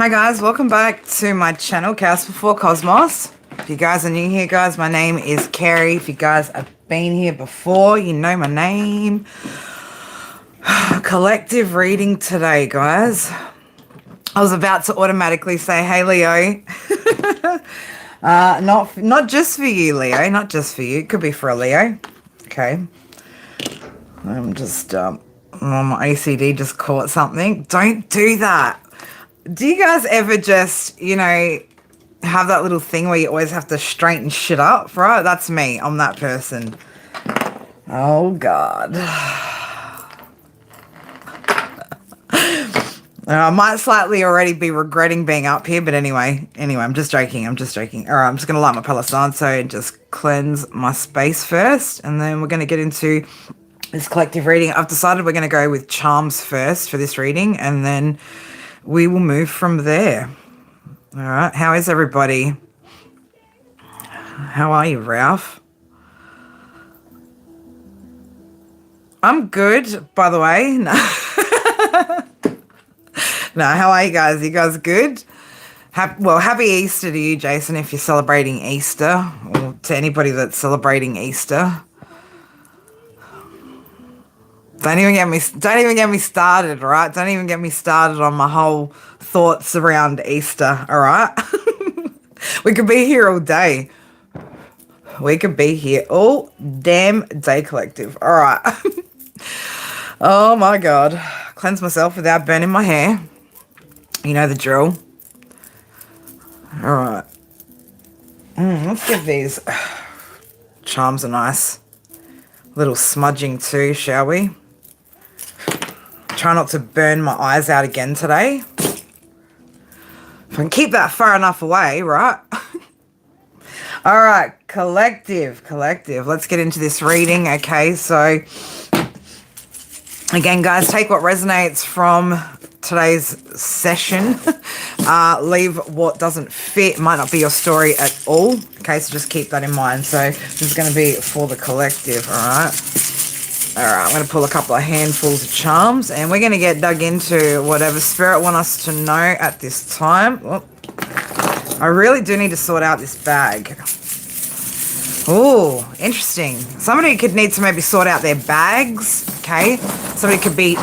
Hi guys, welcome back to my channel, Chaos Before Cosmos. If you guys are new here, guys, my name is Carrie. If you guys have been here before, you know my name. Collective reading today, guys. I was about to automatically say, hey Leo. Not just for you, Leo. Not just for you. It could be for a Leo. Okay. I'm just, my ACD just caught something. Don't do that. Do you guys ever just, have that little thing where you always have to straighten shit up, right? That's me. I'm that person. Oh, God. I might slightly already be regretting being up here, but anyway, I'm just joking. All right, I'm just going to light my Palo Santo and just cleanse my space first, and then we're going to get into this collective reading. I've decided we're going to go with charms first for this reading, and then we will move from there. All right. How is everybody? How are you, Ralph? I'm good, by the way. No, how are you guys? You guys good? Happy Easter to you, Jason, if you're celebrating Easter, or to anybody that's celebrating Easter. Don't even get me started, all right? Don't even get me started on my whole thoughts around Easter, all right? We could be here all day. We could be here all damn day, collective. All right. Oh, my God. Cleanse myself without burning my hair. You know the drill. All right. Let's give these charms a nice little smudging too, shall we? Try not to burn my eyes out again today. If I can keep that far enough away, right? All right, collective. Let's get into this reading. Okay, so again, guys, take what resonates from today's session. Leave what doesn't fit. Might not be your story at all. Okay, so just keep that in mind. So this is going to be for the collective, all right? All right, I'm going to pull a couple of handfuls of charms, and we're going to get dug into whatever Spirit want us to know at this time. Oh, I really do need to sort out this bag. Oh, interesting. Somebody could need to maybe sort out their bags, okay? Somebody could be...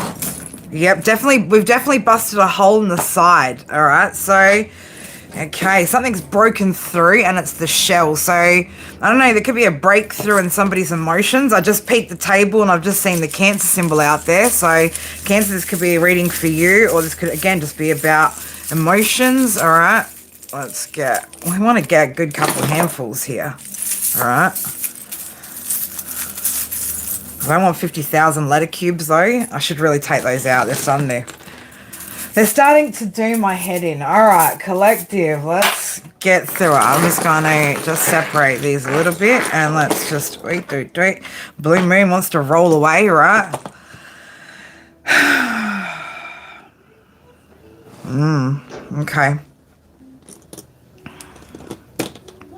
Yep, definitely. We've definitely busted a hole in the side, all right? So... Okay, something's broken through and it's the shell. So, I don't know, there could be a breakthrough in somebody's emotions. I just peeked the table and I've just seen the Cancer symbol out there. So, Cancer, this could be a reading for you, or this could, again, just be about emotions, all right? We want to get a good couple of handfuls here, all right? I don't want 50,000 letter cubes, though. I should really take those out. They're starting to do my head in. All right, collective, let's get through it. I'm just going to just separate these a little bit, and let's just wait. Blue Moon wants to roll away, right? Okay.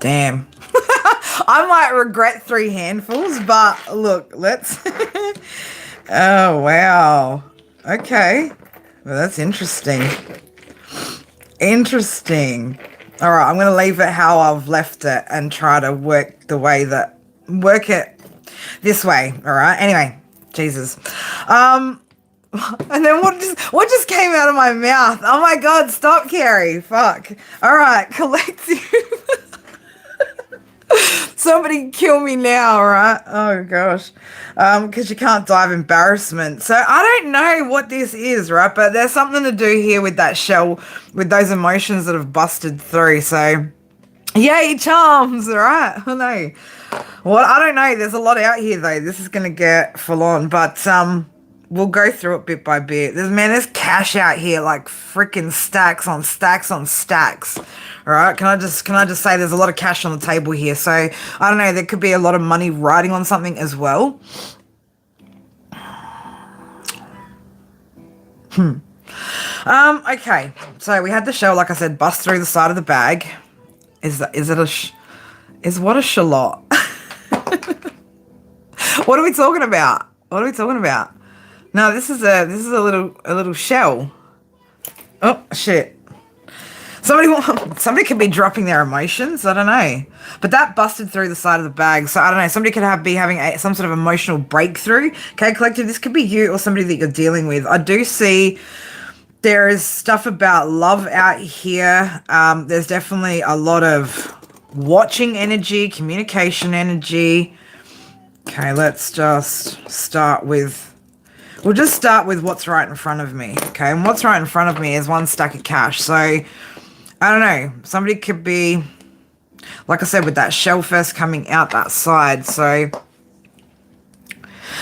Damn. I might regret 3 handfuls, but look, let's... Oh, wow. Okay. Well, that's interesting. All right, I'm going to leave it how I've left it and try to work it this way. All right. Anyway, Jesus. And then what just came out of my mouth? Oh my God, stop, Carrie. Fuck. All right, collective. Somebody kill me now, all right? Oh, gosh. Because you can't die of embarrassment. So I don't know what this is, right? But there's something to do here with that shell, with those emotions that have busted through. So, yay, charms, all right? I know. Well, I don't know. There's a lot out here, though. This is going to get full on. But we'll go through it bit by bit. There's cash out here, like freaking stacks on stacks on stacks. All right, can I just say there's a lot of cash on the table here. So, I don't know, there could be a lot of money riding on something as well. Okay. So, we had the shell, like I said, bust through the side of the bag. Is what a shallot? What are we talking about? No, this is a little shell. Oh, shit. Somebody could be dropping their emotions. I don't know, but that busted through the side of the bag. So I don't know. Somebody could be having some sort of emotional breakthrough. Okay, collective. This could be you or somebody that you're dealing with. I do see there is stuff about love out here. There's definitely a lot of watching energy, communication energy. Okay, let's just start with. We'll just start with what's right in front of me. Okay, and what's right in front of me is one stack of cash. So I don't know. Somebody could be, like I said, with that shell first coming out that side. So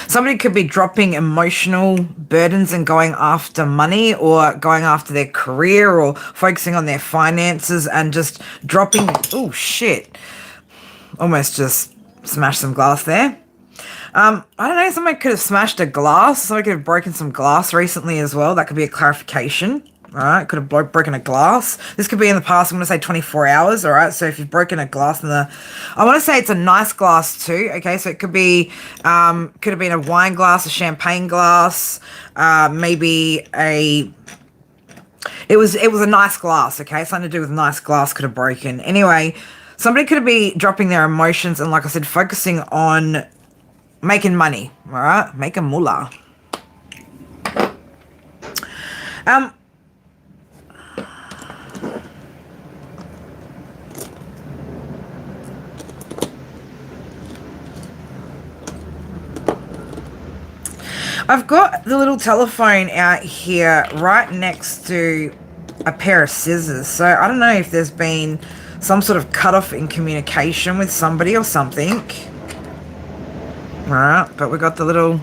somebody could be dropping emotional burdens and going after money or going after their career or focusing on their finances and just dropping. Oh, shit. Almost just smashed some glass there. I don't know. Somebody could have smashed a glass. Somebody could have broken some glass recently as well. That could be a clarification. All right, could have broken a glass. This could be in the past. I'm going to say 24 hours. All right, so if you've broken a glass I want to say it's a nice glass too. Okay, so it could have been a wine glass, a champagne glass, maybe it was a nice glass. Okay, something to do with nice glass could have broken. Anyway, somebody could be dropping their emotions and, like I said, focusing on making money. All right, making moolah. I've got the little telephone out here right next to a pair of scissors. So I don't know if there's been some sort of cutoff in communication with somebody or something. All right, but we got the little. All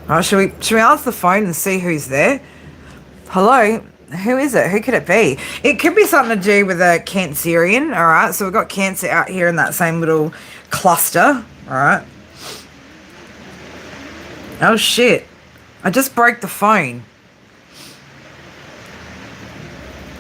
right, should we answer the phone and see who's there? Hello, who is it? Who could it be? It could be something to do with a Cancerian. All right, so we've got Cancer out here in that same little cluster. All right. Oh shit, I just broke the phone.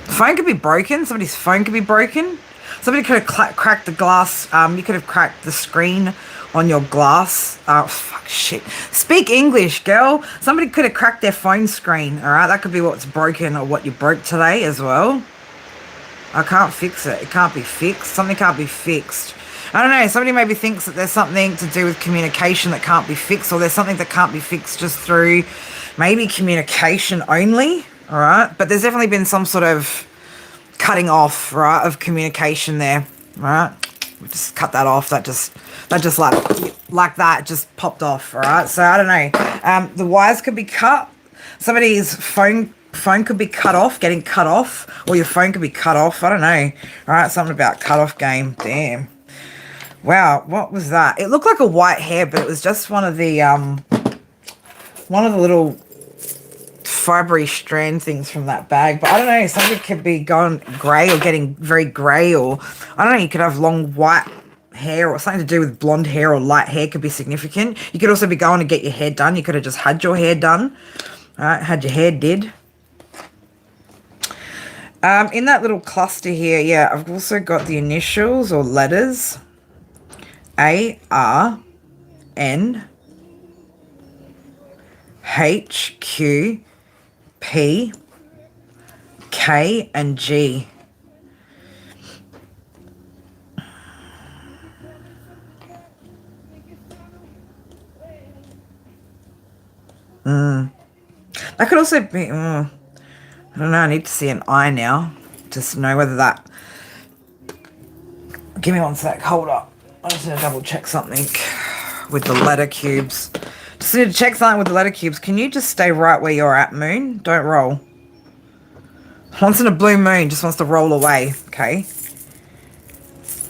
The phone could be broken. Somebody's phone could be broken. Somebody could have cracked the glass. You could have cracked the screen on your glass. Oh, fuck, shit. Speak English, girl. Somebody could have cracked their phone screen, all right? That could be what's broken or what you broke today as well. I can't fix it. It can't be fixed. Something can't be fixed. I don't know. Somebody maybe thinks that there's something to do with communication that can't be fixed, or there's something that can't be fixed just through maybe communication only, all right? But there's definitely been some sort of cutting off, right, of communication there, all right? We just cut that off. That just like that just popped off, all right? So I don't know. The wires could be cut. Somebody's phone could be cut off, getting cut off, or your phone could be cut off. I don't know. All right, something about cut off game. Damn. Wow, what was that? It looked like a white hair, but it was just one of the little fibery strand things from that bag. But I don't know, somebody could be going grey or getting very grey, or I don't know, you could have long white hair or something to do with blonde hair or light hair could be significant. You could also be going to get your hair done. You could have just had your hair done. All right, had your hair did. In that little cluster here, yeah, I've also got the initials or letters. A, R, N, H, Q, P, K, and G. That could also be, I don't know, I need to see an I now. Just to know whether that... Give me one sec, hold up. I just need to double check something with the letter cubes. Just need to check something with the letter cubes. Can you just stay right where you're at, Moon? Don't roll. Once in a blue moon, just wants to roll away, okay?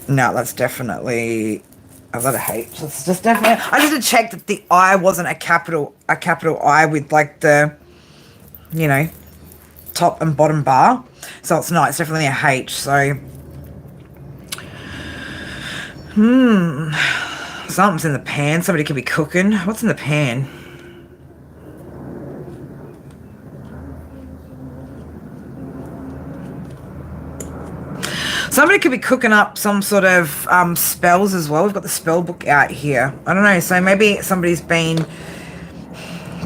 No, that's definitely a letter H. That's just definitely... I just had to check that the I wasn't a capital I with like the, you know, top and bottom bar. So it's not, it's definitely a H, so... Something's in the pan. Somebody could be cooking. What's in the pan? Somebody could be cooking up some sort of spells as well. We've got the spell book out here. I don't know. So maybe somebody's been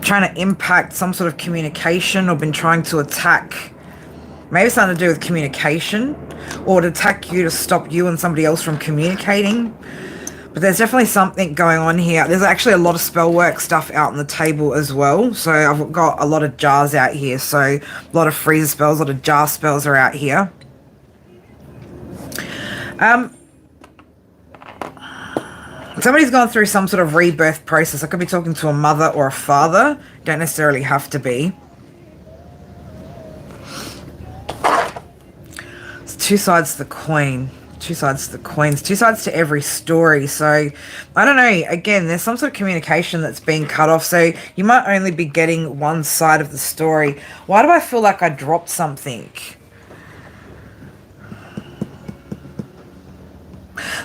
trying to impact some sort of communication or been trying to attack Maybe something to do with communication, or to attack you to stop you and somebody else from communicating. But there's definitely something going on here. There's actually a lot of spell work stuff out on the table as well. So I've got a lot of jars out here. So a lot of freezer spells, a lot of jar spells are out here. Somebody's gone through some sort of rebirth process. I could be talking to a mother or a father. Don't necessarily have to be. It's two sides to the coin. Two sides to the coins. Two sides to every story. So, I don't know. Again, there's some sort of communication that's being cut off. So, you might only be getting one side of the story. Why do I feel like I dropped something?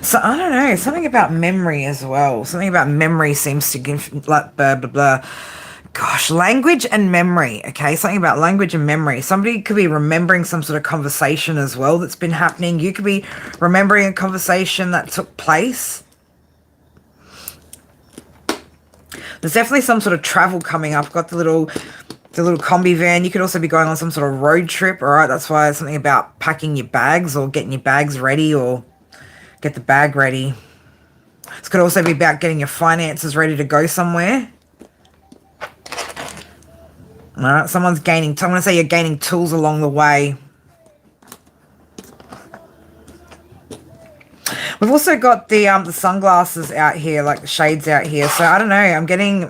So, I don't know. Something about memory as well. Something about memory seems to give, like, blah, blah, blah. Gosh, language and memory, okay? Something about language and memory. Somebody could be remembering some sort of conversation as well that's been happening. You could be remembering a conversation that took place. There's definitely some sort of travel coming up. Got the little combi van. You could also be going on some sort of road trip, all right? That's why something about packing your bags or getting your bags ready or get the bag ready. This could also be about getting your finances ready to go somewhere. All right, someone's gaining, I'm going to say you're gaining tools along the way. We've also got the sunglasses out here, like the shades out here. So I don't know, I'm getting,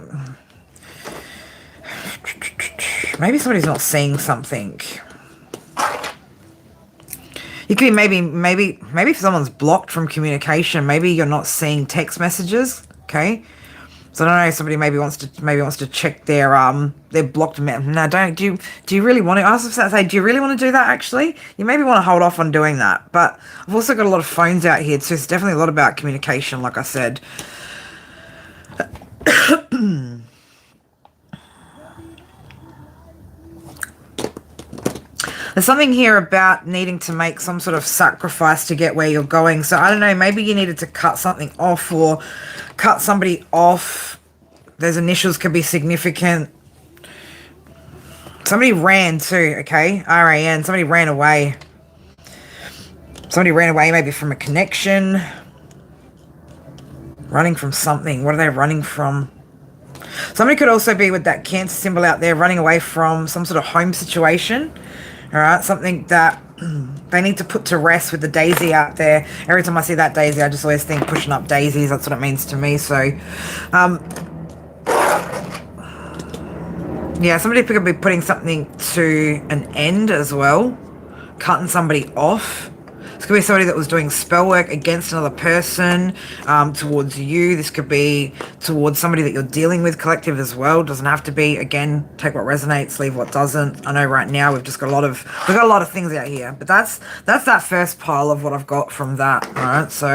maybe somebody's not seeing something. You could be maybe if someone's blocked from communication, maybe you're not seeing text messages, okay? So I don't know. Somebody maybe wants to check their blocked. No, don't. Do you really want to? I was just about to say, do you really want to do that? Actually, you maybe want to hold off on doing that. But I've also got a lot of phones out here, so it's definitely a lot about communication. Like I said. There's something here about needing to make some sort of sacrifice to get where you're going. So I don't know, maybe you needed to cut something off or cut somebody off. Those initials could be significant. Somebody ran too, okay? R-A-N. Somebody ran away. Somebody ran away maybe from a connection. Running from something. What are they running from? Somebody could also be with that Cancer symbol out there, running away from some sort of home situation. All right, something that they need to put to rest with the daisy out there. Every time I see that daisy, I just always think pushing up daisies. That's what it means to me. So, yeah, somebody could be putting something to an end as well. Cutting somebody off. This could be somebody that was doing spell work against another person, towards you. This could be towards somebody that you're dealing with, collective as well. Doesn't have to be. Again, take what resonates, leave what doesn't. I know right now we've got a lot of things out here, but that's that first pile of what I've got from that. All right, so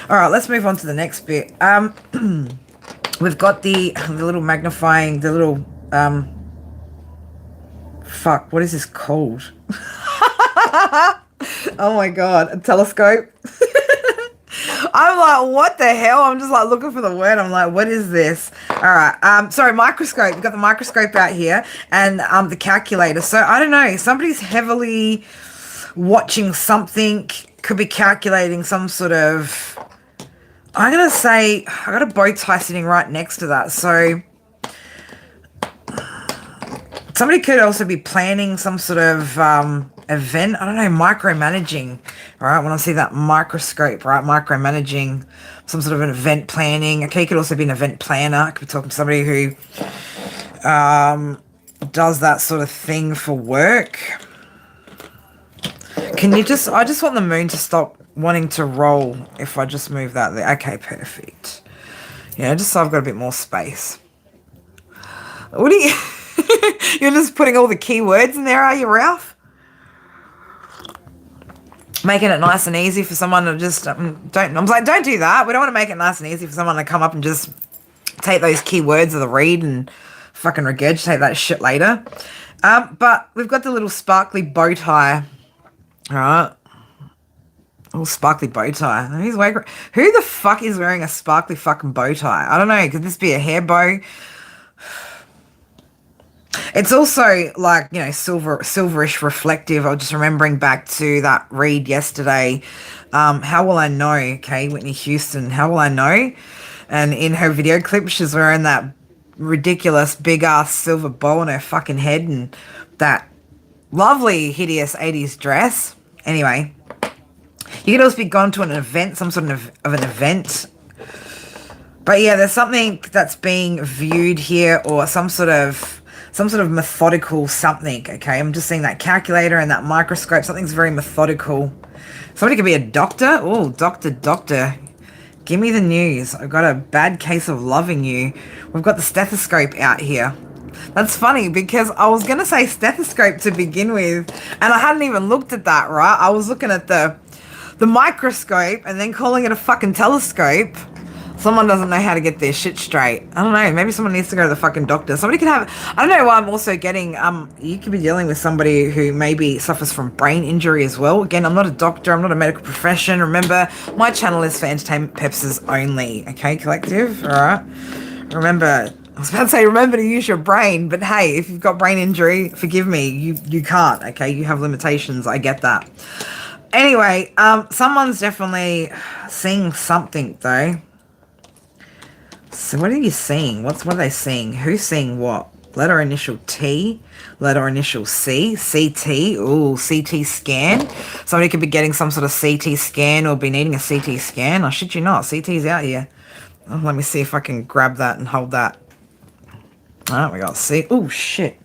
all right, let's move on to the next bit. We've got the little magnifying, the little fuck. What is this called? Oh my god, a telescope. I'm like, what the hell? I'm just like looking for the word. I'm like, what is this? All right. Sorry, microscope. We've got the microscope out here and the calculator. So I don't know. Somebody's heavily watching something. Could be calculating some sort of. I'm gonna say I got a bow tie sitting right next to that. So somebody could also be planning some sort of event. I don't know, micromanaging. All right, when I see that microscope, right, micromanaging some sort of an event planning. Okay, it could also be an event planner. I could be talking to somebody who does that sort of thing for work. Can you just, I just want the moon to stop wanting to roll if I just move that there. Okay, perfect. Yeah, just so I've got a bit more space. What are you, you're just putting all the keywords in there, are you, Ralph? Making it nice and easy for someone to just, don't do that. We don't want to make it nice and easy for someone to come up and just take those keywords of the read and fucking regurgitate that shit later. But we've got the little sparkly bow tie. All right. Little sparkly bow tie. Who the fuck is wearing a sparkly fucking bow tie? I don't know. Could this be a hair bow? It's also like, silverish reflective. I was just remembering back to that read yesterday. How will I know? Okay, Whitney Houston, how will I know? And in her video clip, she's wearing that ridiculous big ass silver bow on her fucking head and that lovely, hideous 80s dress. Anyway, you could also be gone to an event, some sort of an event. But yeah, there's something that's being viewed here, or some sort of methodical something. Okay, I'm just seeing that calculator and that microscope. Something's very methodical. Somebody could be a doctor. Oh, doctor. Give me the news. I've got a bad case of loving you. We've got the stethoscope out here. That's funny because I was going to say stethoscope to begin with, and I hadn't even looked at that, right? I was looking at the microscope and then calling it a fucking telescope. Someone doesn't know how to get their shit straight. I don't know. Maybe someone needs to go to the fucking doctor. Somebody could have... I don't know why I'm also getting... you could be dealing with somebody who maybe suffers from brain injury as well. Again, I'm not a doctor. I'm not a medical profession. Remember, my channel is for entertainment purposes only. Okay, collective? All right? Remember... I was about to say, remember to use your brain. But hey, if you've got brain injury, forgive me. You can't, okay? You have limitations. I get that. Anyway, someone's definitely seeing something, though. So what are you seeing? What are they seeing? Who's seeing what? Letter initial T, letter initial C, CT, ooh, CT scan. Somebody could be getting some sort of CT scan or be needing a CT scan. I shit you not, CT's out here. Oh, let me see if I can grab that and hold that. Alright, we got C. Oh shit.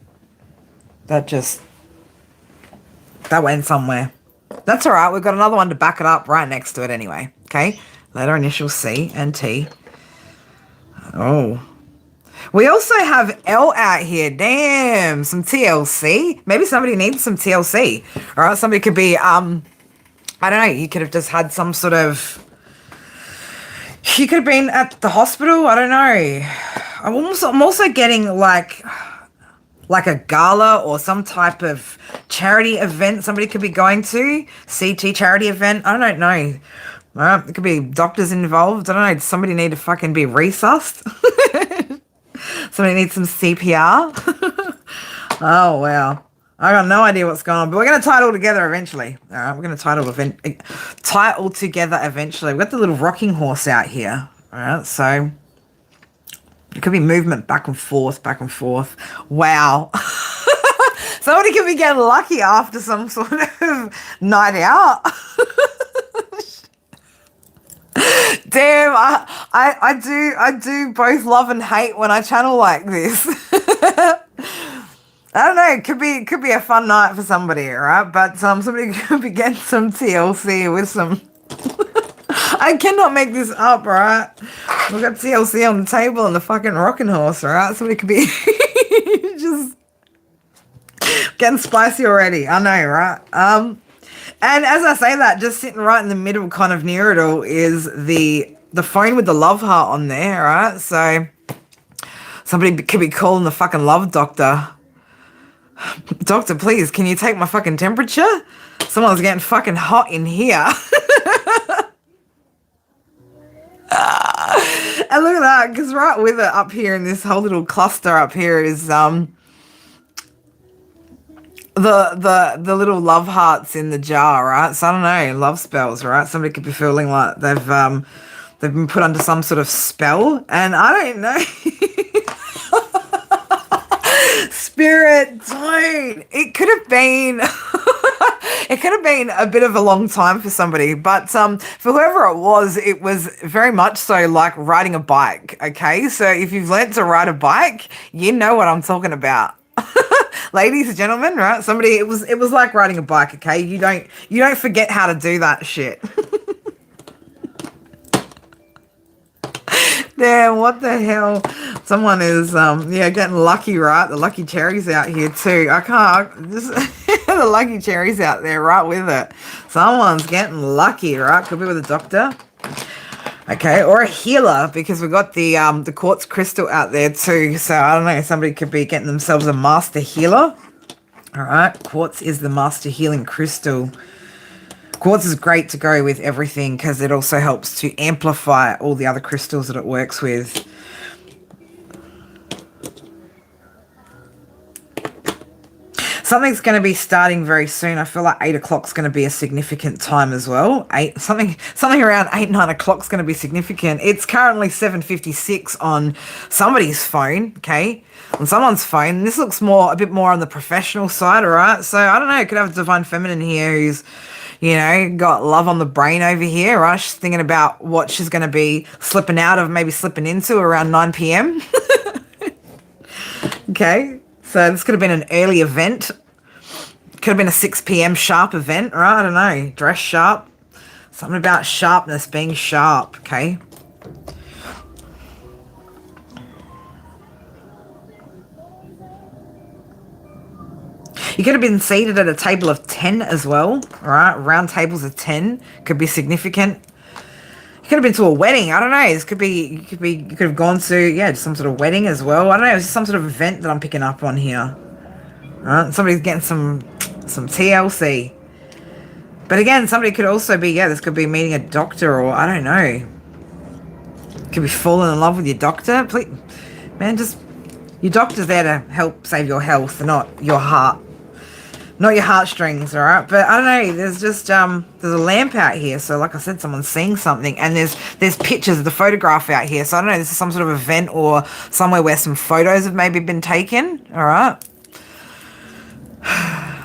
That went somewhere. That's alright, we've got another one to back it up right next to it anyway. Okay, letter initial C and T. Oh. We also have L out here. Damn, some TLC. Maybe somebody needs some TLC. All right, somebody could be, I don't know, you could have just had some sort of... You could have been at the hospital. I don't know. I'm also getting like a gala or some type of charity event somebody could be going to. CT charity event. I don't know. There could be doctors involved. I don't know. Does somebody need to fucking be resussed? Somebody needs some CPR. Oh, wow. I got no idea what's going on, but we're going to tie it all together eventually. All right, we're going to tie it all together eventually. We've got the little rocking horse out here. All right, so it could be movement back and forth, back and forth. Wow. Somebody could be getting lucky after some sort of night out. Damn, I do both love and hate when I channel like this. I don't know, it could be a fun night for somebody, right? But somebody could be getting some TLC with some... I cannot make this up, right? We've got TLC on the table and the fucking rocking horse, right? Somebody could be just getting spicy already. I know, right? And as I say that, just sitting right in the middle, kind of near it all, is the phone with the love heart on there, right? So somebody could be calling the fucking love doctor. Doctor, please, can you take my fucking temperature? Someone's getting fucking hot in here. And look at that, because right with it up here in this whole little cluster up here is the little love hearts in the jar, right? So I don't know, love spells, right? Somebody could be feeling like they've been put under some sort of spell, and I don't know. Spirit, don't. It could have been a bit of a long time for somebody, but for whoever it was very much so like riding a bike. Okay, so if you've learnt to ride a bike, you know what I'm talking about. Ladies and gentlemen, right? Somebody, it was like riding a bike. Okay, you don't forget how to do that shit. Damn, what the hell? Someone is getting lucky, right? The lucky cherries out here too. I can't just the lucky cherries out there, right with it. Someone's getting lucky, right? Could be with a doctor. Okay, or a healer, because we've got the quartz crystal out there too. So I don't know, somebody could be getting themselves a master healer. All right, quartz is the master healing crystal. Quartz is great to go with everything because it also helps to amplify all the other crystals that it works with. Something's going to be starting very soon. I feel like 8 o'clock's going to be a significant time as well. Something around 8, 9 o'clock's going to be significant. It's currently 7:56 on somebody's phone. Okay, on someone's phone. This looks a bit more on the professional side. All right. So I don't know. Could have a divine feminine here who's, got love on the brain over here. Right. She's thinking about what she's going to be slipping out of, maybe slipping into around 9 p.m. Okay. So this could have been an early event. Could have been a 6 p.m. sharp event, right? I don't know. Dress sharp. Something about sharpness, being sharp, okay? You could have been seated at a table of 10 as well, all right? Round tables of 10 could be significant. You could have been to a wedding. I don't know. This you could have gone to, some sort of wedding as well. I don't know. It's some sort of event that I'm picking up on here. Right? Somebody's getting some TLC. But again, somebody could also be, this could be meeting a doctor, or I don't know. Could be falling in love with your doctor. Please, man, your doctor's there to help save your health, not your heart. Not your heartstrings, all right? But I don't know, there's just, there's a lamp out here. So like I said, someone's seeing something, and there's pictures of the photograph out here. So I don't know, this is some sort of event or somewhere where some photos have maybe been taken, all right?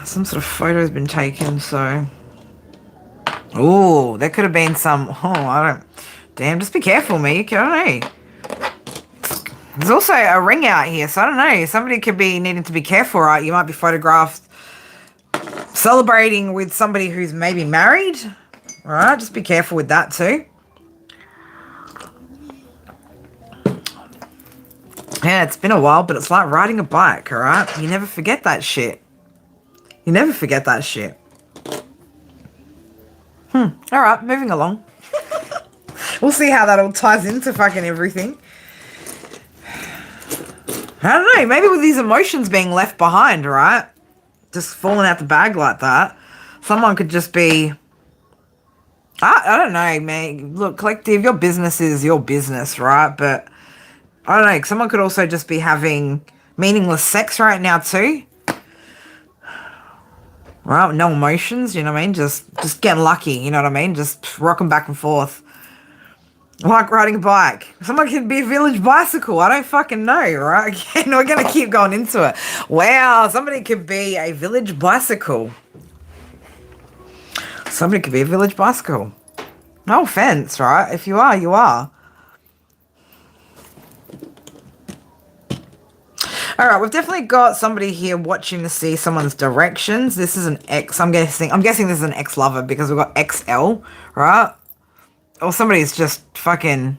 Some sort of photo's been taken, so. Oh, there could have been damn, just be careful, Meek. I don't know. There's also a ring out here, so I don't know. Somebody could be needing to be careful, right? You might be photographed celebrating with somebody who's maybe married. All right, just be careful with that too. Yeah, it's been a while, but it's like riding a bike, all right? You never forget that shit. You never forget that shit. All right, moving along. We'll see how that all ties into fucking everything. I don't know, maybe with these emotions being left behind, right? Just falling out the bag like that. Someone could just be... I don't know, man. Look, collective, your business is your business, right? But, I don't know, someone could also just be having meaningless sex right now too. Right, no emotions, you know what I mean? Just getting lucky, you know what I mean? Just rocking back and forth. Like riding a bike. Someone could be a village bicycle. I don't fucking know, right? Again, we're going to keep going into it. Wow, somebody could be a village bicycle. Somebody could be a village bicycle. No offense, right? If you are, you are. All right, we've definitely got somebody here watching to see someone's directions. This is an X. I'm guessing this is an ex-lover because we've got XL, right? Or somebody's just fucking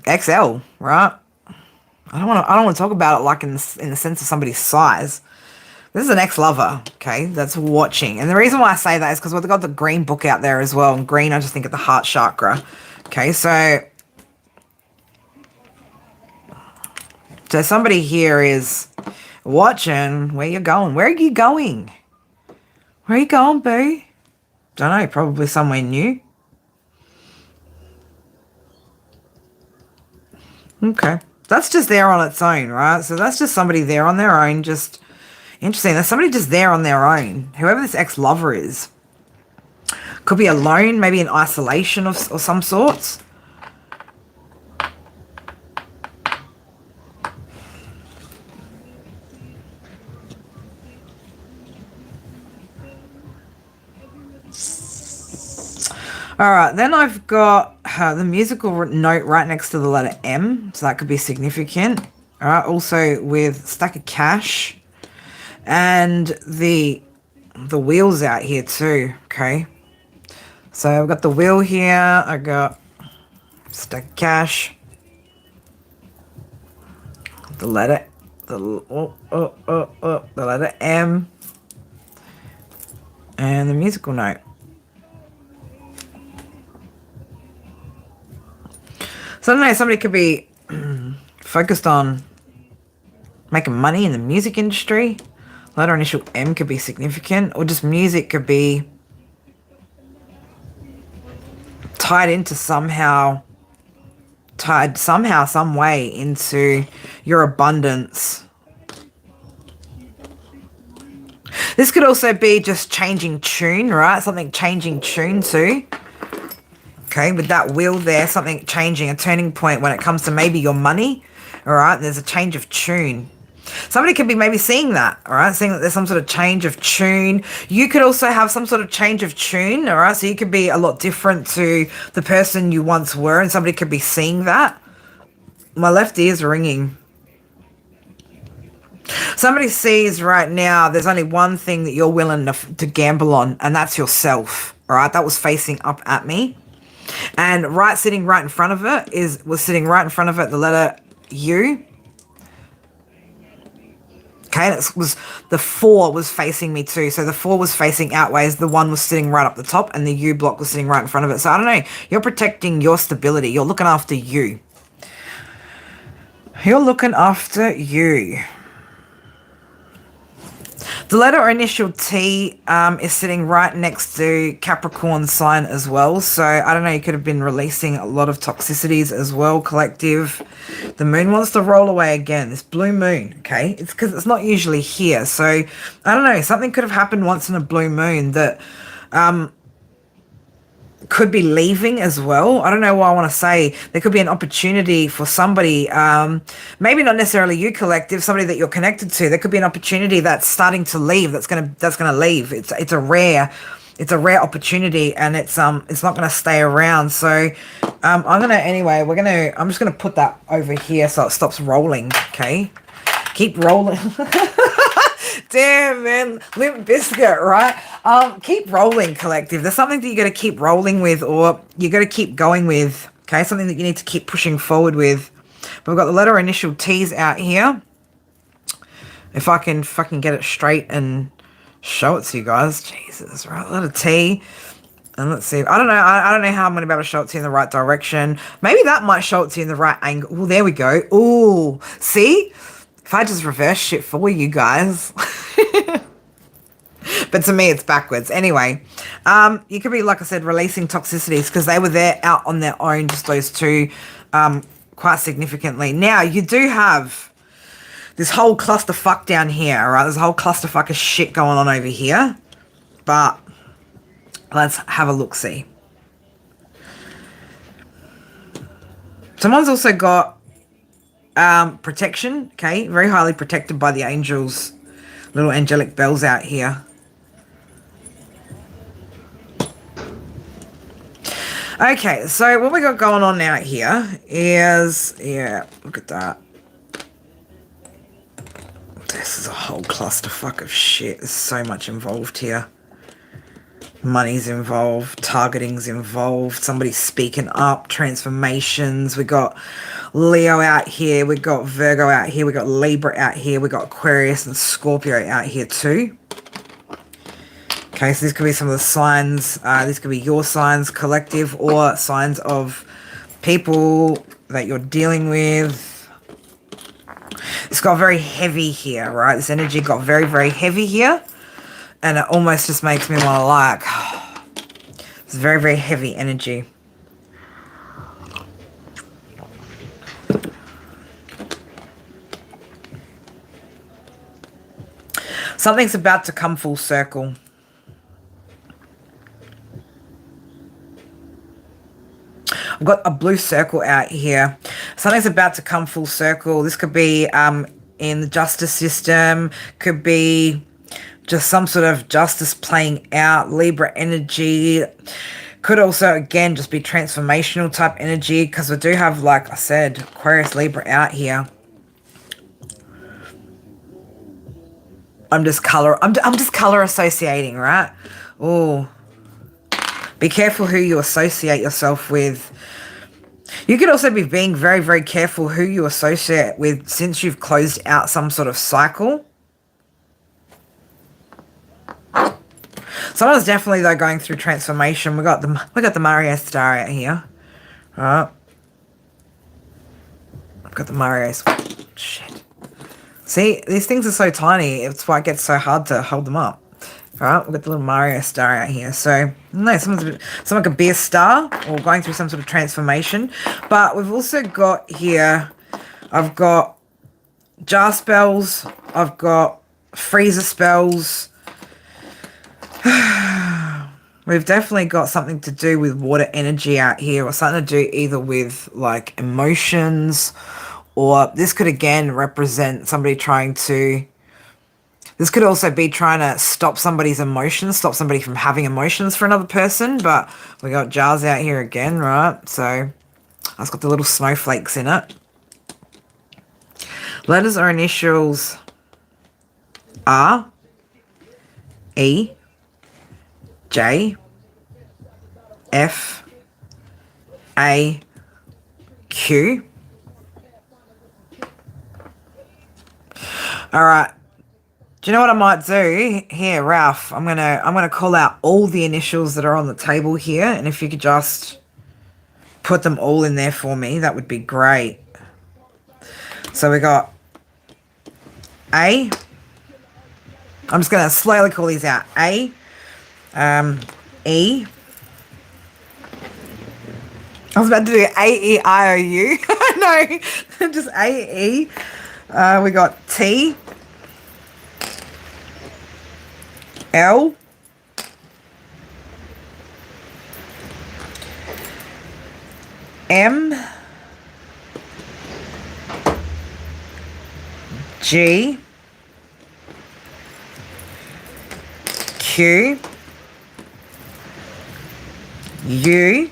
XL, right? I don't want to talk about it like in the sense of somebody's size. This is an ex-lover, okay, that's watching. And the reason why I say that is because we've got the green book out there as well. And green, I just think of the heart chakra. Okay, so somebody here is watching where you're going. Where are you going? Where are you going, boo? Don't know, probably somewhere new. Okay. That's just there on its own, right? So that's just somebody there on their own, just interesting. There's somebody just there on their own. Whoever this ex-lover is. Could be alone, maybe in isolation of some sorts. All right, then I've got the musical note right next to the letter M, so that could be significant. All right, also with stack of cash and the wheels out here too, okay? So I've got the wheel here, I got stack of cash, the letter, the letter M, and the musical note. So I don't know, somebody could be focused on making money in the music industry. Letter initial M could be significant, or just music could be tied somehow, some way into your abundance. This could also be just changing tune, right? Something changing tune too. Okay, with that wheel there, something changing, a turning point when it comes to maybe your money. All right, there's a change of tune. Somebody could be maybe seeing that, all right, seeing that there's some sort of change of tune. You could also have some sort of change of tune, all right, so you could be a lot different to the person you once were, and somebody could be seeing that. My left ear's ringing. Somebody sees right now there's only one thing that you're willing to gamble on, and that's yourself, all right? That was facing up at me. And sitting right in front of it was sitting right in front of it, the letter U. Okay, it was the 4 was facing me too. So the 4 was facing outways. The 1 was sitting right up the top, and the U block was sitting right in front of it. So I don't know. You're protecting your stability. You're looking after you. You're looking after you. The letter or initial T is sitting right next to Capricorn sign as well. So I don't know, you could have been releasing a lot of toxicities as well, collective. The moon wants to roll away again, this blue moon, okay? It's because it's not usually here. So I don't know, something could have happened once in a blue moon that could be leaving as well. I don't know what I want to say. There could be an opportunity for somebody, maybe not necessarily you, collective, somebody that you're connected to. There could be an opportunity that's starting to leave. That's gonna leave. It's a rare opportunity, and it's not gonna stay around. So I'm just gonna put that over here so it stops rolling. Okay, keep rolling. Damn, man, Limp Bizkit, right? Keep rolling, collective. There's something that you got to keep rolling with, or you got to keep going with. Okay, something that you need to keep pushing forward with. But we've got the letter initial T's out here. If I can fucking get it straight and show it to you guys, Jesus, right? Letter T, and let's see. I don't know. I don't know how I'm going to be able to show it to you in the right direction. Maybe that might show it to you in the right angle. Oh, there we go. Oh, see. If I just reverse shit for you guys. But to me, it's backwards. Anyway, you could be, like I said, releasing toxicities because they were there out on their own, just those two, quite significantly. Now, you do have this whole clusterfuck down here, all right? There's a whole clusterfuck of shit going on over here. But let's have a look-see. Someone's also got protection, okay? Very highly protected by the angels. Little angelic bells out here. Okay, so what we got going on out here is, yeah, look at that. This is a whole clusterfuck of shit. There's so much involved here. Money's involved, targeting's involved, somebody's speaking up, transformations. We got Leo out here, we got Virgo out here, we got Libra out here, we got Aquarius and Scorpio out here too. Okay, so this could be some of the signs. This could be your signs, collective, or signs of people that you're dealing with. It's got very heavy here, right? This energy got very, very heavy here. And it almost just makes me want to like... It's very, very heavy energy. Something's about to come full circle. I've got a blue circle out here. Something's about to come full circle. This could be in the justice system. Could be just some sort of justice playing out. Libra energy. Could also, again, just be transformational type energy. Because we do have, like I said, Aquarius, Libra out here. I'm just color associating, right? Oh. Be careful who you associate yourself with. You could also be being very, very careful who you associate with since you've closed out some sort of cycle. Someone's definitely, though, going through transformation. We got the Mario star out here. All right. I've got the Mario. Shit. See, these things are so tiny. It's why it gets so hard to hold them up. Alright, we've got the little Mario star out here. So, no, someone could be a star or going through some sort of transformation. But we've also got here, I've got jar spells, I've got freezer spells, We've definitely got something to do with water energy out here, or something to do either with like emotions, or this could again represent somebody trying to. This could also be trying to stop somebody's emotions, stop somebody from having emotions for another person. But we got jars out here again, right? So that's got the little snowflakes in it. Letters or initials R, E, J, F, A, Q. All right. Do you know what I might do here, Ralph? I'm gonna call out all the initials that are on the table here, and if you could just put them all in there for me, that would be great. So we got A. I'm just gonna slowly call these out. A, E. I was about to do A-E-I-O-U. No, just A-E. We got T, L, M, G, Q, U,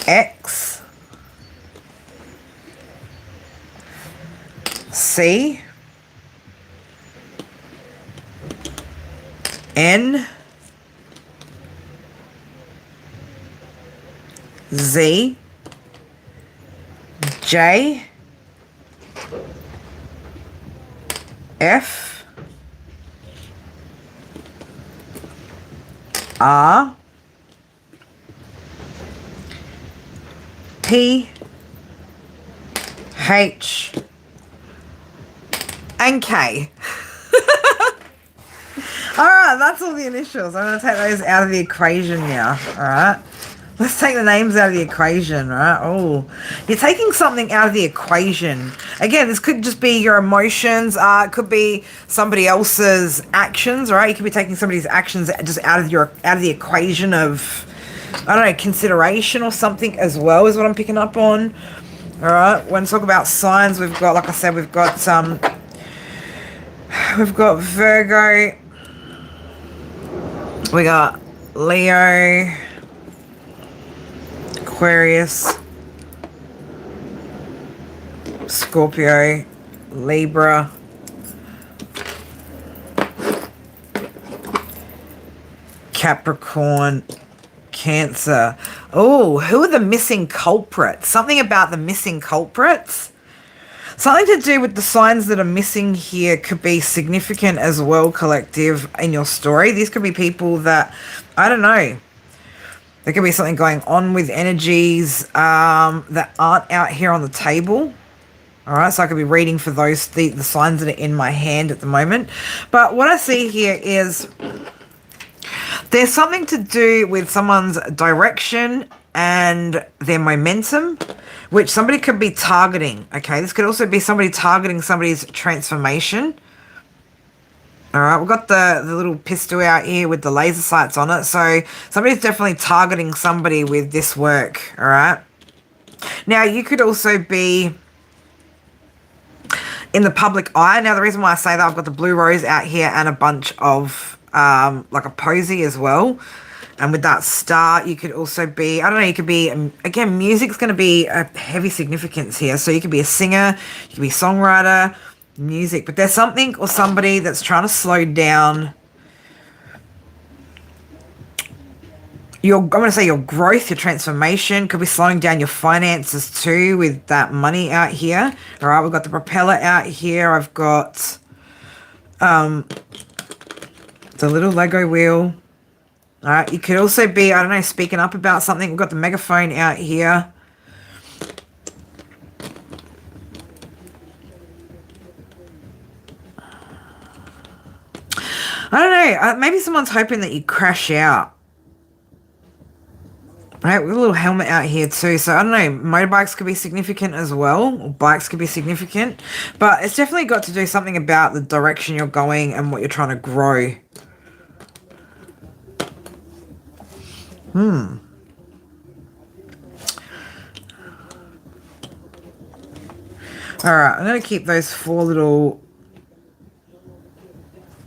X, C, N, Z, J, F, R, P, H, and K. All right, that's all the initials. I'm going to take those out of the equation now. All right. Let's take the names out of the equation, right? Oh, you're taking something out of the equation. Again, this could just be your emotions. It could be somebody else's actions, right? You could be taking somebody's actions just out of the equation of, I don't know, consideration or something as well, is what I'm picking up on. All right. When we talk about signs, we've got, like I said, we've got Virgo. We got Leo, Aquarius, Scorpio, Libra, Capricorn, Cancer. Oh, who are the missing culprits? Something about the missing culprits? Something to do with the signs that are missing here could be significant as well, collective, in your story. These could be people that, I don't know, there could be something going on with energies that aren't out here on the table. All right, so I could be reading for those, the signs that are in my hand at the moment. But what I see here is there's something to do with someone's direction and their momentum, which somebody could be targeting. Okay, this could also be somebody targeting somebody's transformation. All right, we've got the little pistol out here with the laser sights on it. So somebody's definitely targeting somebody with this work. All right. Now, you could also be in the public eye. Now, the reason why I say that, I've got the blue rose out here and a bunch of like a posy as well. And with that star, you could also be, I don't know, you could be, again, music's going to be a heavy significance here. So you could be a singer, you could be a songwriter, music. But there's something or somebody that's trying to slow down I'm going to say your growth, your transformation. Could be slowing down your finances too with that money out here. All right, we've got the propeller out here. I've got the little Lego wheel. All right, you could also be, I don't know, speaking up about something. We've got the megaphone out here. I don't know, maybe someone's hoping that you crash out. Right, with a little helmet out here too. So I don't know, motorbikes could be significant as well, or bikes could be significant. But it's definitely got to do something about the direction you're going and what you're trying to grow. Alright, I'm going to keep those four little...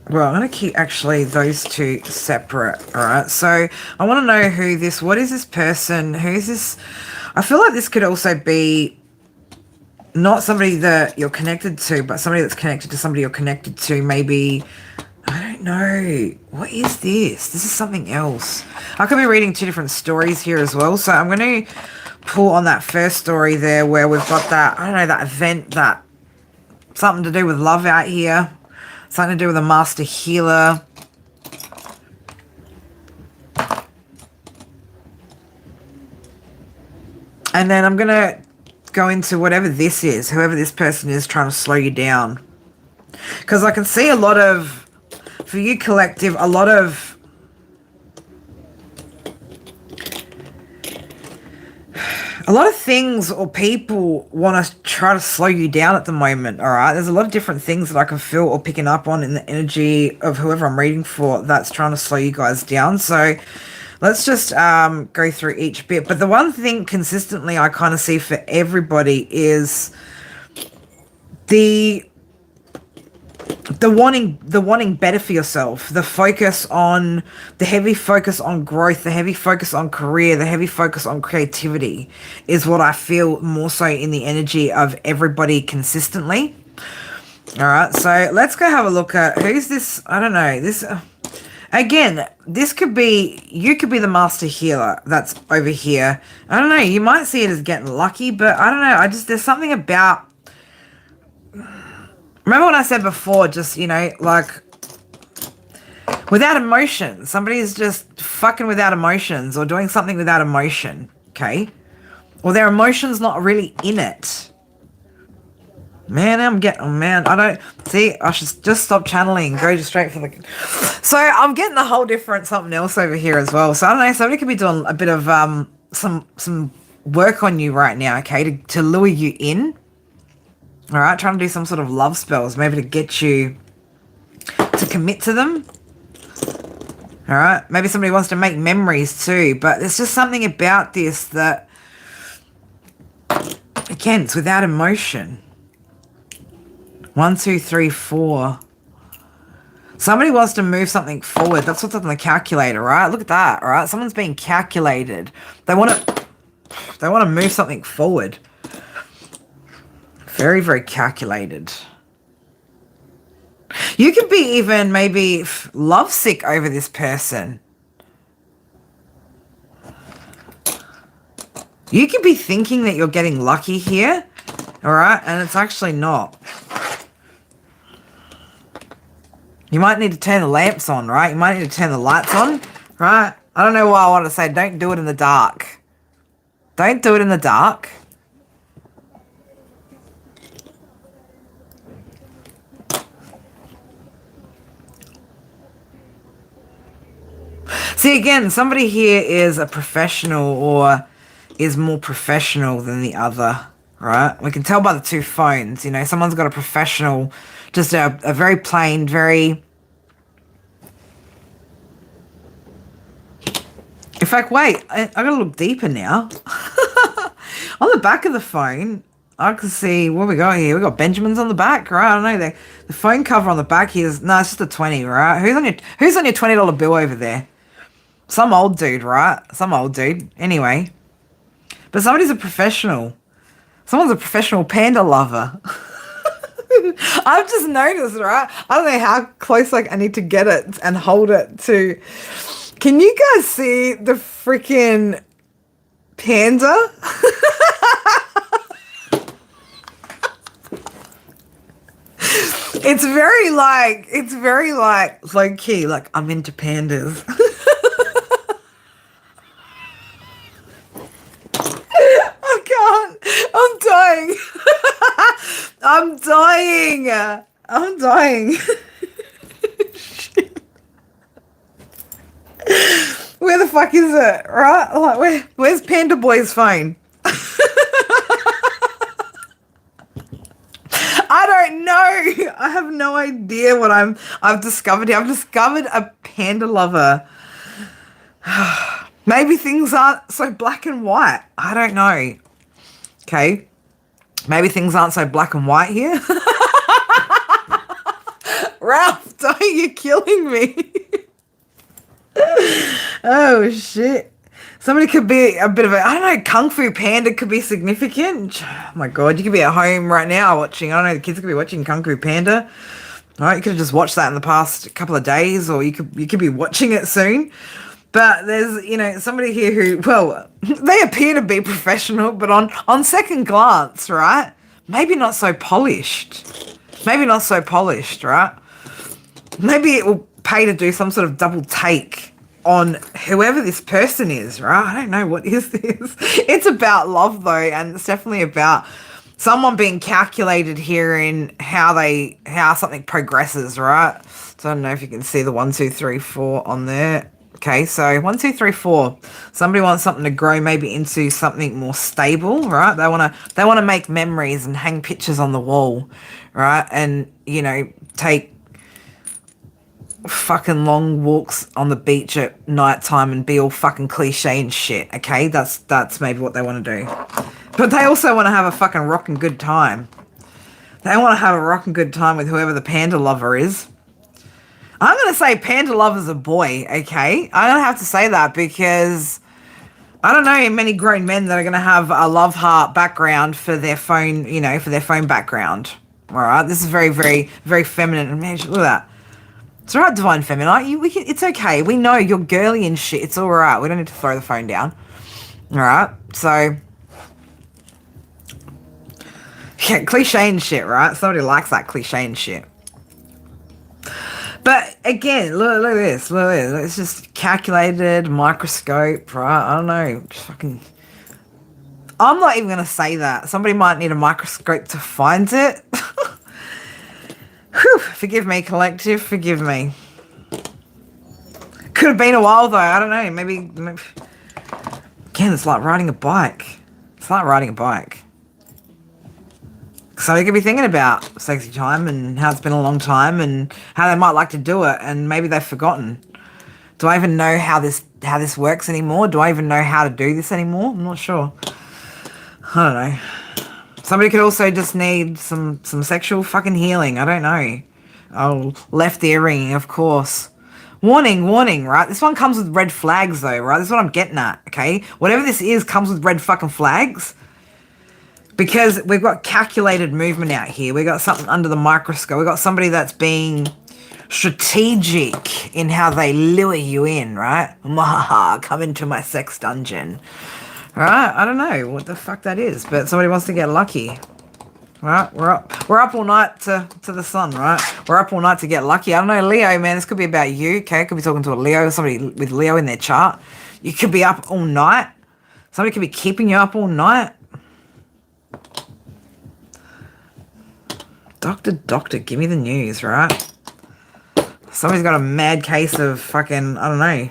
Well, I'm going to keep actually those two separate. Alright, so I want to know who this... What is this person? Who's this? I feel like this could also be not somebody that you're connected to, but somebody that's connected to somebody you're connected to. Maybe... I don't know. What is this? This is something else. I could be reading two different stories here as well. So I'm going to pull on that first story there where we've got that, I don't know, that event, that something to do with love out here. Something to do with a master healer. And then I'm going to go into whatever this is, whoever this person is trying to slow you down. Because I can see a lot of, for you collective, a lot of things or people want to try to slow you down at the moment, all right? There's a lot of different things that I can feel or picking up on in the energy of whoever I'm reading for that's trying to slow you guys down. So let's just go through each bit. But the one thing consistently I kind of see for everybody is the wanting better for yourself, the heavy focus on growth, the heavy focus on career, the heavy focus on creativity is what I feel more so in the energy of everybody consistently. All right, so let's go have a look at who's this. I don't know, this again, this could be, you could be the master healer that's over here. I don't know, you might see it as getting lucky, but I don't know, there's something about, remember what I said before, just, you know, like, without emotion. Somebody is just fucking without emotions or doing something without emotion, okay? Or their emotion's not really in it. Man, I don't, see, I should just stop channeling, go just straight for the, so I'm getting a whole different something else over here as well. So I don't know, somebody could be doing a bit of, some work on you right now, okay, to lure you in. All right, trying to do some sort of love spells, maybe to get you to commit to them. All right, maybe somebody wants to make memories too, but there's just something about this that, again, it's without emotion. 1, 2, 3, 4. Somebody wants to move something forward. That's what's on the calculator, right? Look at that, all right? Someone's being calculated. They want to move something forward. Very, very calculated. You could be even maybe lovesick over this person. You could be thinking that you're getting lucky here, all right? And it's actually not. You might need to turn the lamps on, right? You might need to turn the lights on, right? I don't know why I want to say don't do it in the dark. Don't do it in the dark. See, again, somebody here is a professional or is more professional than the other, right? We can tell by the two phones, you know, someone's got a professional, just a very plain, very... In fact, wait, I gotta look deeper now. On the back of the phone, I can see what we got here. We got Benjamins on the back, right? I don't know. The phone cover on the back here is, no, it's just a 20, right? Who's on your $20 bill over there? Some old dude, right? Some old dude. Anyway. But somebody's a professional. Someone's a professional panda lover. I've just noticed, right? I don't know how close I need to get it and hold it to... Can you guys see the freaking panda? It's very like low key, like I'm into pandas. I can't. I'm dying. I'm dying. Where the fuck is it, right? Like, where's Panda Boy's phone? I don't know. I have no idea what I've discovered here. I've discovered a panda lover. Maybe things aren't so black and white. I don't know. Okay. Maybe things aren't so black and white here. Ralph, don't you killing me? Oh, shit. Somebody could be a bit of a, I don't know, Kung Fu Panda could be significant. Oh my God, you could be at home right now watching, I don't know, the kids could be watching Kung Fu Panda. All right, you could have just watched that in the past couple of days, or you could be watching it soon. But there's, you know, somebody here who, well, they appear to be professional, but on second glance, right? Maybe not so polished. Maybe not so polished, right? Maybe it will pay to do some sort of double take on whoever this person is, right? I don't know, what is this? It's about love though, and it's definitely about someone being calculated here in how something progresses, right? So I don't know if you can see the 1, 2, 3, 4 on there. Okay, so 1, 2, 3, 4. Somebody wants something to grow maybe into something more stable, right? They wanna make memories and hang pictures on the wall, right? And, you know, take fucking long walks on the beach at night time and be all fucking cliche and shit. Okay, that's maybe what they want to do, but they also want to have a fucking rockin' good time. They want to have a rockin' good time with whoever the panda lover is. I'm gonna say panda lover's a boy. Okay, I'm gonna have to say that because I don't know many grown men that are gonna have a love heart background for their phone, you know, for their phone background. All right, this is very, very, very feminine. And man, look at that. It's all right, Divine Feminine. It's okay. We know you're girly and shit. It's all right. We don't need to throw the phone down. All right. So, yeah, cliche and shit, right? Somebody likes that cliche and shit. But again, look at this. Look at this. It's just calculated, microscope, right? I don't know. Just fucking. I'm not even going to say that. Somebody might need a microscope to find it. Whew, forgive me, collective, forgive me. Could have been a while though, I don't know, maybe. Again, it's like riding a bike. It's like riding a bike. So you could be thinking about sexy time and how it's been a long time and how they might like to do it, and maybe they've forgotten. Do I even know how this works anymore? Do I even know how to do this anymore? I'm not sure. I don't know. Somebody could also just need some sexual fucking healing. I don't know. Oh, left earring, of course. Warning, right? This one comes with red flags though, right? This is what I'm getting at, okay? Whatever this is comes with red fucking flags. Because we've got calculated movement out here. We got something under the microscope. We got somebody that's being strategic in how they lure you in, right? Maha, come into my sex dungeon. Right, I don't know what the fuck that is, but somebody wants to get lucky. Right, we're up all night to the sun, right? We're up all night to get lucky. I don't know, Leo, man, this could be about you, okay? Could be talking to a Leo, somebody with Leo in their chart. You could be up all night. Somebody could be keeping you up all night. Doctor, give me the news, right? Somebody's got a mad case of fucking, I don't know.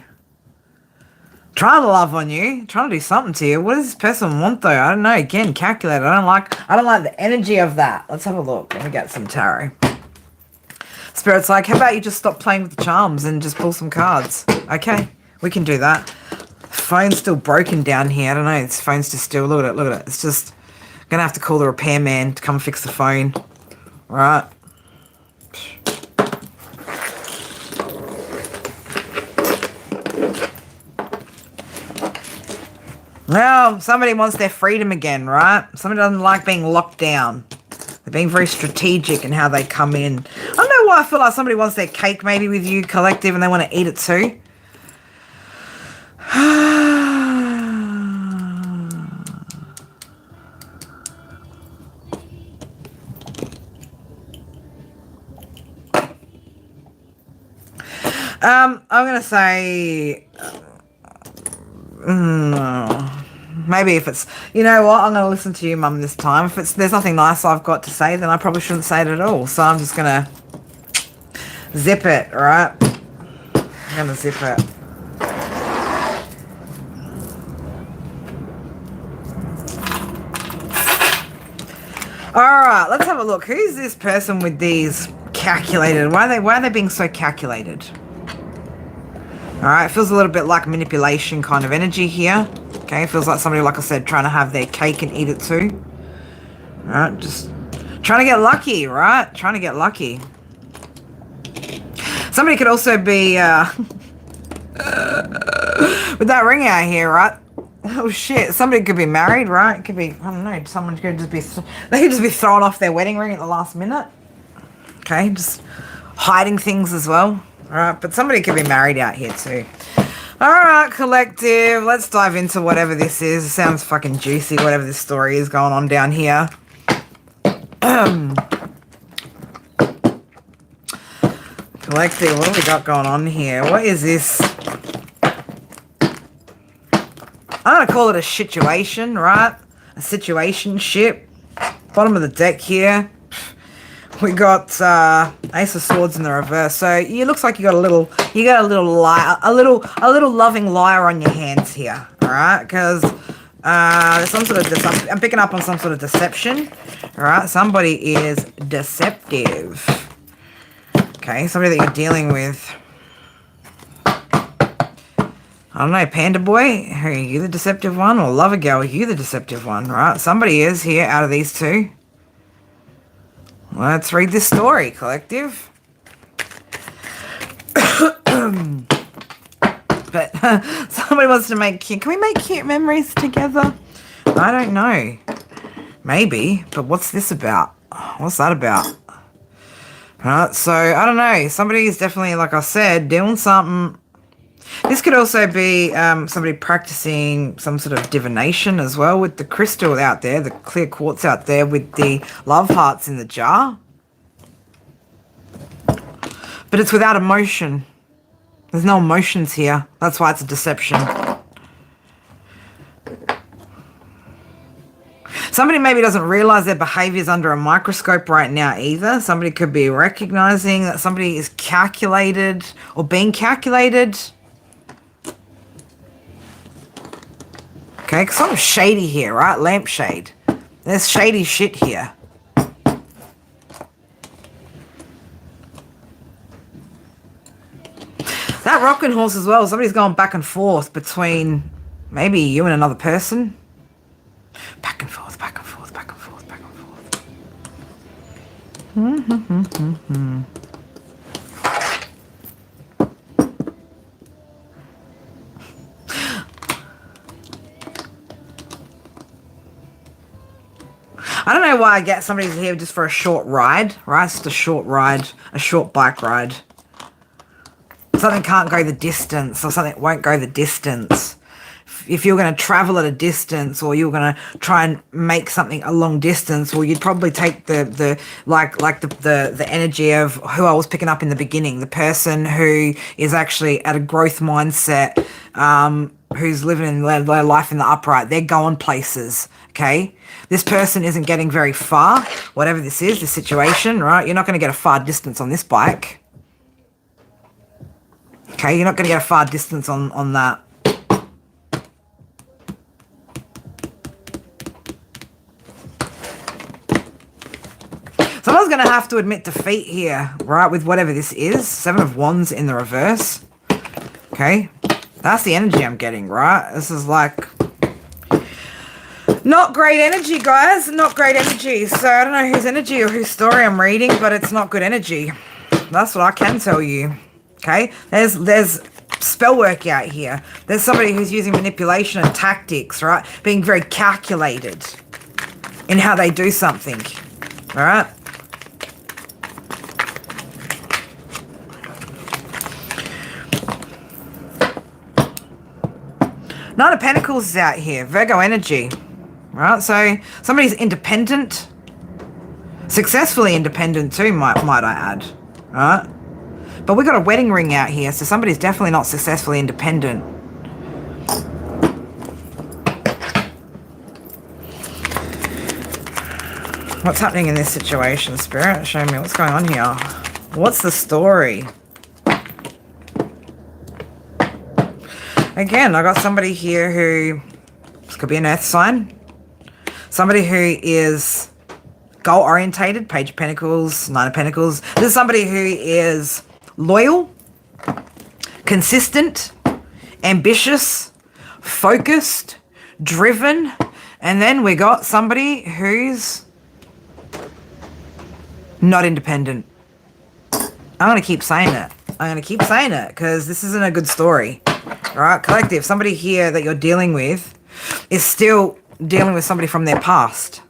Trying to love on you, trying to do something to you. What does this person want though? I don't know. Again, calculated. I don't like the energy of that. Let's have a look. Let me get some tarot. Spirit's like, how about you just stop playing with the charms and just pull some cards? Okay, we can do that. Phone's still broken down here. I don't know. This phone's just still. Look at it. It's just gonna have to call the repairman to come fix the phone. All right. Well, somebody wants their freedom again, right? Somebody doesn't like being locked down. They're being very strategic in how they come in. I don't know why I feel like somebody wants their cake maybe with you, collective, and they want to eat it too. I'm going to say... maybe if it's, you know what, I'm going to listen to you, Mum, this time. If there's nothing nice I've got to say, then I probably shouldn't say it at all. So I'm just going to zip it, right? I'm going to zip it. All right, let's have a look. Who's this person with these calculated? Why are they being so calculated? All right, feels a little bit like manipulation kind of energy here. Okay, feels like somebody, like I said, trying to have their cake and eat it too. All right, just trying to get lucky, right? Trying to get lucky. Somebody could also be with that ring out here, right? Oh shit! Somebody could be married, right? It could be, I don't know. Someone could just be, they could just be throwing off their wedding ring at the last minute. Okay, just hiding things as well. All right, but somebody could be married out here too. All right, collective. Let's dive into whatever this is. It sounds fucking juicy. Whatever this story is going on down here. Collective, what have we got going on here? What is this? I'm going to call it a situation, right? A situation ship. Bottom of the deck here. We got Ace of Swords in the reverse. So it looks like you got a little liar, a little loving liar on your hands here. All right, because there's some sort of I'm picking up on some sort of deception. All right, somebody is deceptive. Okay, somebody that you're dealing with. I don't know, Panda Boy, are you the deceptive one? Or Lover Girl, are you the deceptive one? Right, somebody is here out of these two. Let's read this story, collective. But somebody wants to make cute. Can we make cute memories together? I don't know. Maybe, but what's this about? What's that about? Right, so I don't know. Somebody is definitely, like I said, doing something. This could also be somebody practicing some sort of divination as well with the crystal out there, the clear quartz out there with the love hearts in the jar. But it's without emotion. There's no emotions here. That's why it's a deception. Somebody maybe doesn't realize their behavior is under a microscope right now either. Somebody could be recognizing that somebody is calculated or being calculated. Okay, because something's shady here, right? Lampshade. There's shady shit here. That rocking horse as well. Somebody's going back and forth between maybe you and another person. Back and forth, back and forth, back and forth, back and forth. I don't know why I get somebody's here just for a short ride, right? It's just a short ride, a short bike ride. Something can't go the distance or something won't go the distance. If you're going to travel at a distance or you're going to try and make something a long distance, well, you'd probably take the energy of who I was picking up in the beginning, the person who is actually at a growth mindset, who's living their life in the upright. They're going places, okay? This person isn't getting very far, whatever this is, this situation, right? You're not going to get a far distance on this bike. Okay, you're not going to get a far distance on that. Someone's going to have to admit defeat here, right, with whatever this is. 7 of Wands in the reverse. Okay, that's the energy I'm getting, right? This is like not great energy, guys. Not great energy. So I don't know whose energy or whose story I'm reading, but it's not good energy. That's what I can tell you. Okay, there's spell work out here. There's somebody who's using manipulation and tactics, right? Being very calculated in how they do something. All right. Nine of Pentacles is out here. Virgo energy. Right? So somebody's independent. Successfully independent too, might I add. Right? But we got a wedding ring out here, so somebody's definitely not successfully independent. What's happening in this situation, Spirit? Show me what's going on here. What's the story? Again, I got somebody here who, this could be an earth sign. Somebody who is goal-orientated, Page of Pentacles, Nine of Pentacles. This is somebody who is loyal, consistent, ambitious, focused, driven. And then we got somebody who's not independent. I'm going to keep saying it. I'm going to keep saying it because this isn't a good story. All right, collective, somebody here that you're dealing with is still dealing with somebody from their past.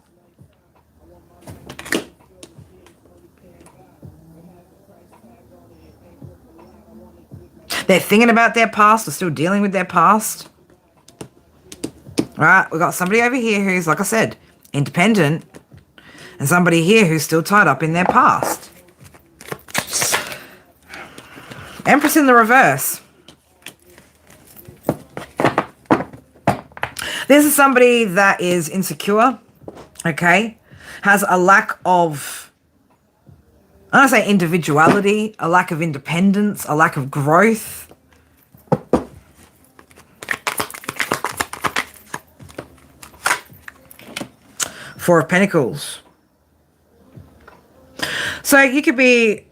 They're thinking about their past or still dealing with their past. All right, we've got somebody over here who's, like I said, independent, and somebody here who's still tied up in their past. Empress in the reverse. This is somebody that is insecure, okay? Has a lack of, I don't say individuality, a lack of independence, a lack of growth. Four of Pentacles. So you could be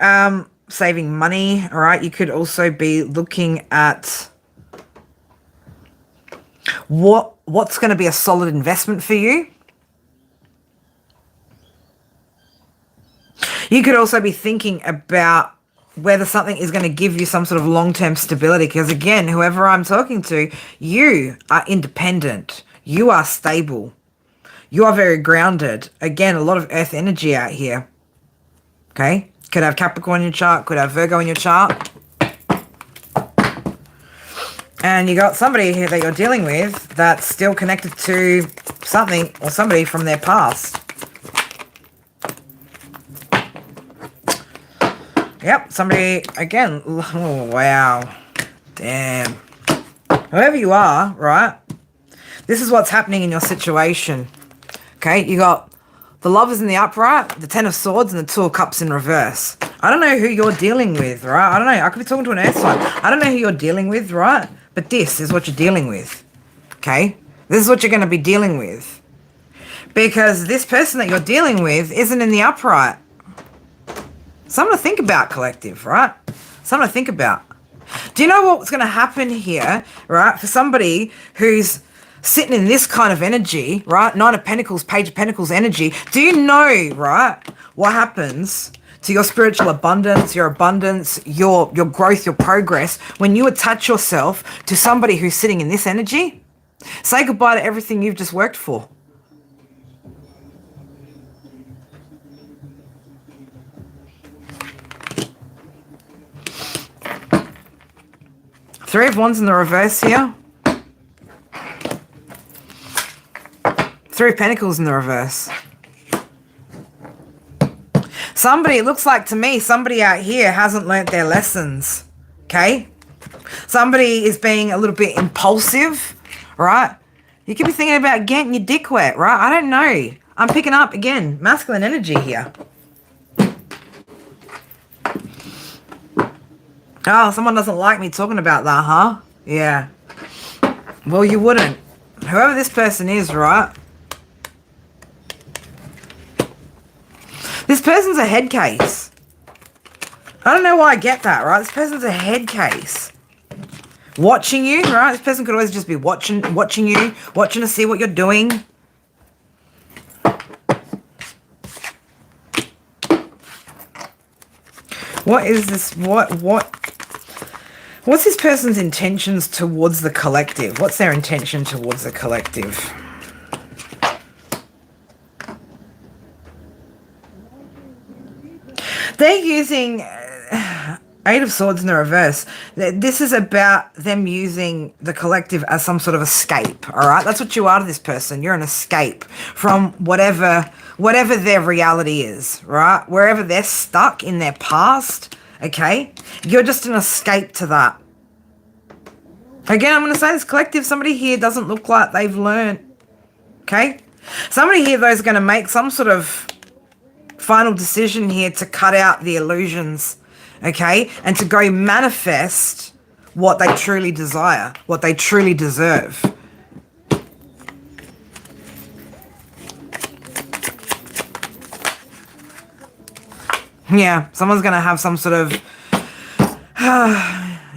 saving money, all right? You could also be looking at what's going to be a solid investment for you. You could also be thinking about whether something is going to give you some sort of long-term stability, because again, whoever I'm talking to, you are independent. You are stable. You are very grounded. Again, a lot of earth energy out here. Okay? Could have Capricorn in your chart, could have Virgo in your chart. And you got somebody here that you're dealing with that's still connected to something or somebody from their past. Yep, somebody, again, oh, wow. Damn. Whoever you are, right? This is what's happening in your situation. Okay, you got the Lovers in the upright, the Ten of Swords, and the Two of Cups in reverse. I don't know who you're dealing with, right? I don't know. I could be talking to an earth sign. I don't know who you're dealing with, right? But this is what you're dealing with, okay? This is what you're going to be dealing with. Because this person that you're dealing with isn't in the upright. Something to think about, collective, right? Something to think about. Do you know what's going to happen here, right? For somebody who's sitting in this kind of energy, right? Nine of Pentacles, Page of Pentacles energy. Do you know, right, what happens to your spiritual abundance, your growth, your progress, when you attach yourself to somebody who's sitting in this energy? Say goodbye to everything you've just worked for. Three of Wands in the reverse here. Three of Pentacles in the reverse. Somebody, it looks like to me, somebody out here hasn't learnt their lessons, okay? Somebody is being a little bit impulsive, right? You could be thinking about getting your dick wet, right? I don't know. I'm picking up, again, masculine energy here. Oh, someone doesn't like me talking about that, huh? Yeah. Well, you wouldn't. Whoever this person is, right? This person's a head case. I don't know why I get that, right? This person's a head case. Watching you, right? This person could always just be watching you, watching to see what you're doing. What is this? What's this person's intentions towards the collective? What's their intention towards the collective? They're using Eight of Swords in the reverse. This is about them using the collective as some sort of escape, all right? That's what you are to this person. You're an escape from whatever their reality is, right? Wherever they're stuck in their past, okay? You're just an escape to that. Again, I'm going to say this collective, somebody here doesn't look like they've learned, okay? Somebody here, though, is going to make some sort of final decision here to cut out the illusions, okay? And to go manifest what they truly desire, what they truly deserve. Yeah, someone's going to have some sort of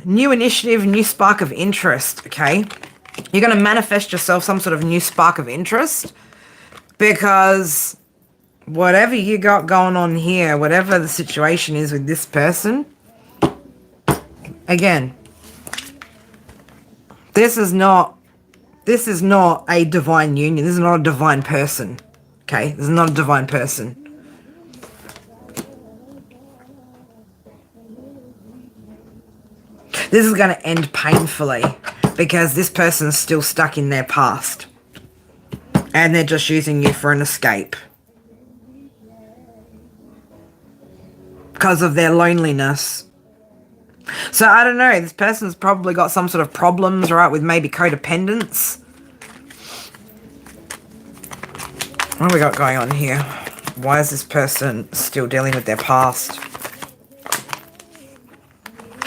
new initiative, new spark of interest, okay? You're going to manifest yourself some sort of new spark of interest because whatever you got going on here, whatever the situation is with this person, again, this is not a divine union. This is not a divine person, okay? This is not a divine person. This is going to end painfully because this person's still stuck in their past and they're just using you for an escape because of their loneliness. So I don't know, this person's probably got some sort of problems, right, with maybe codependence. What do we got going on here? Why is this person still dealing with their past?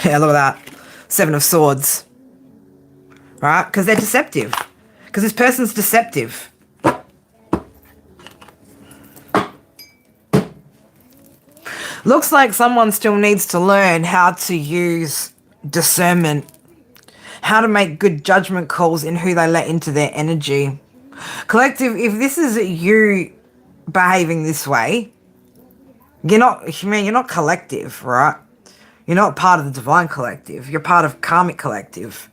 Yeah, look at that. 7 of Swords. Right? Because they're deceptive. Because this person's deceptive. Looks like someone still needs to learn how to use discernment. How to make good judgment calls in who they let into their energy. Collective, if this is you behaving this way, you're not collective, right? You're not part of the divine collective. You're part of karmic collective.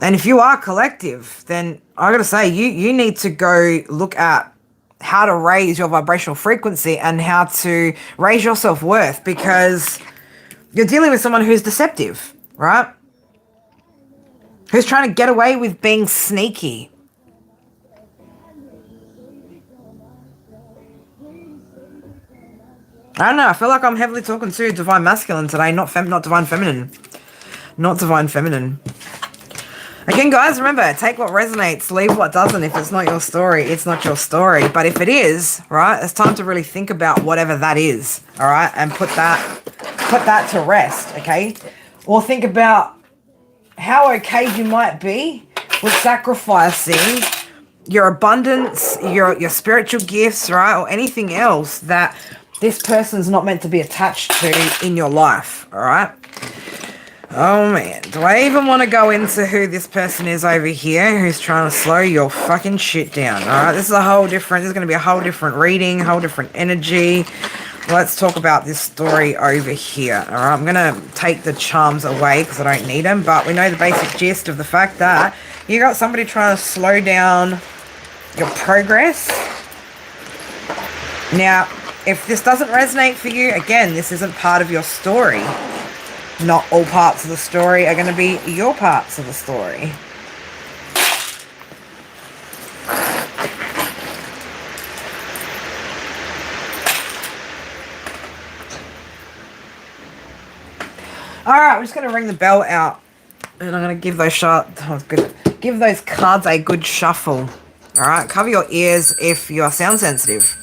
And if you are collective, then I gotta say, you need to go look at how to raise your vibrational frequency and how to raise your self-worth, because you're dealing with someone who's deceptive, right? Who's trying to get away with being sneaky. I don't know, I feel like I'm heavily talking to divine masculine today, not divine feminine. Not divine feminine. Again, guys, remember, take what resonates, leave what doesn't. If it's not your story, it's not your story. But if it is, right, it's time to really think about whatever that is, all right, and put that to rest, okay? Or think about how okay you might be with sacrificing your abundance, your spiritual gifts, right, or anything else that this person's not meant to be attached to in your life, all right? Oh, man. Do I even want to go into who this person is over here who's trying to slow your fucking shit down, all right? This is going to be a whole different reading, whole different energy. Let's talk about this story over here, all right? I'm going to take the charms away because I don't need them, but we know the basic gist of the fact that you got somebody trying to slow down your progress. Now, if this doesn't resonate for you, again, this isn't part of your story. Not all parts of the story are going to be your parts of the story. Alright, we're just going to ring the bell out. And I'm going to give those cards a good shuffle. Alright, cover your ears if you are sound sensitive.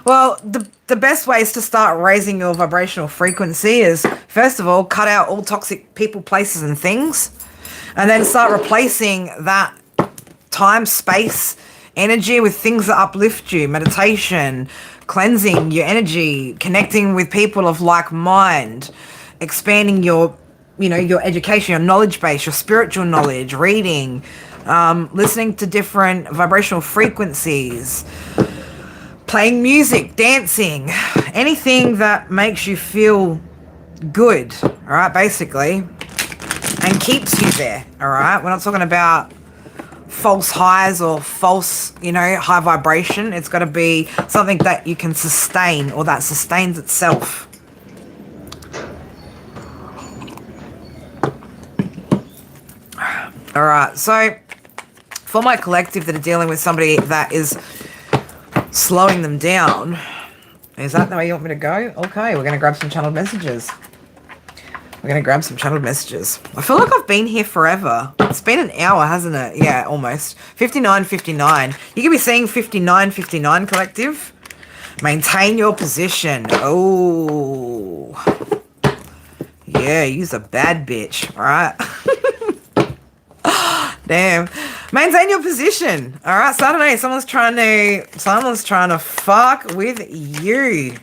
Well, the best ways to start raising your vibrational frequency is, first of all, cut out all toxic people, places, and things. And then start replacing that time, space, energy with things that uplift you. Meditation, cleansing your energy, connecting with people of like mind, expanding your education, your knowledge base, your spiritual knowledge, reading, listening to different vibrational frequencies, playing music, dancing, anything that makes you feel good, all right, basically, and keeps you there, all right? We're not talking about false highs or false, high vibration. It's got to be something that you can sustain or that sustains itself. All right, so for my collective that are dealing with somebody that is slowing them down, is that the way you want me to go? Okay, we're going to grab some channeled messages. I feel like I've been here forever. It's been an hour, hasn't it? Yeah, almost. 59:59. You can be seeing 59:59, collective. Maintain your position. Oh. Yeah, you's a bad bitch, all right? Damn. Maintain your position. All right. So I don't know. Someone's trying to fuck with you.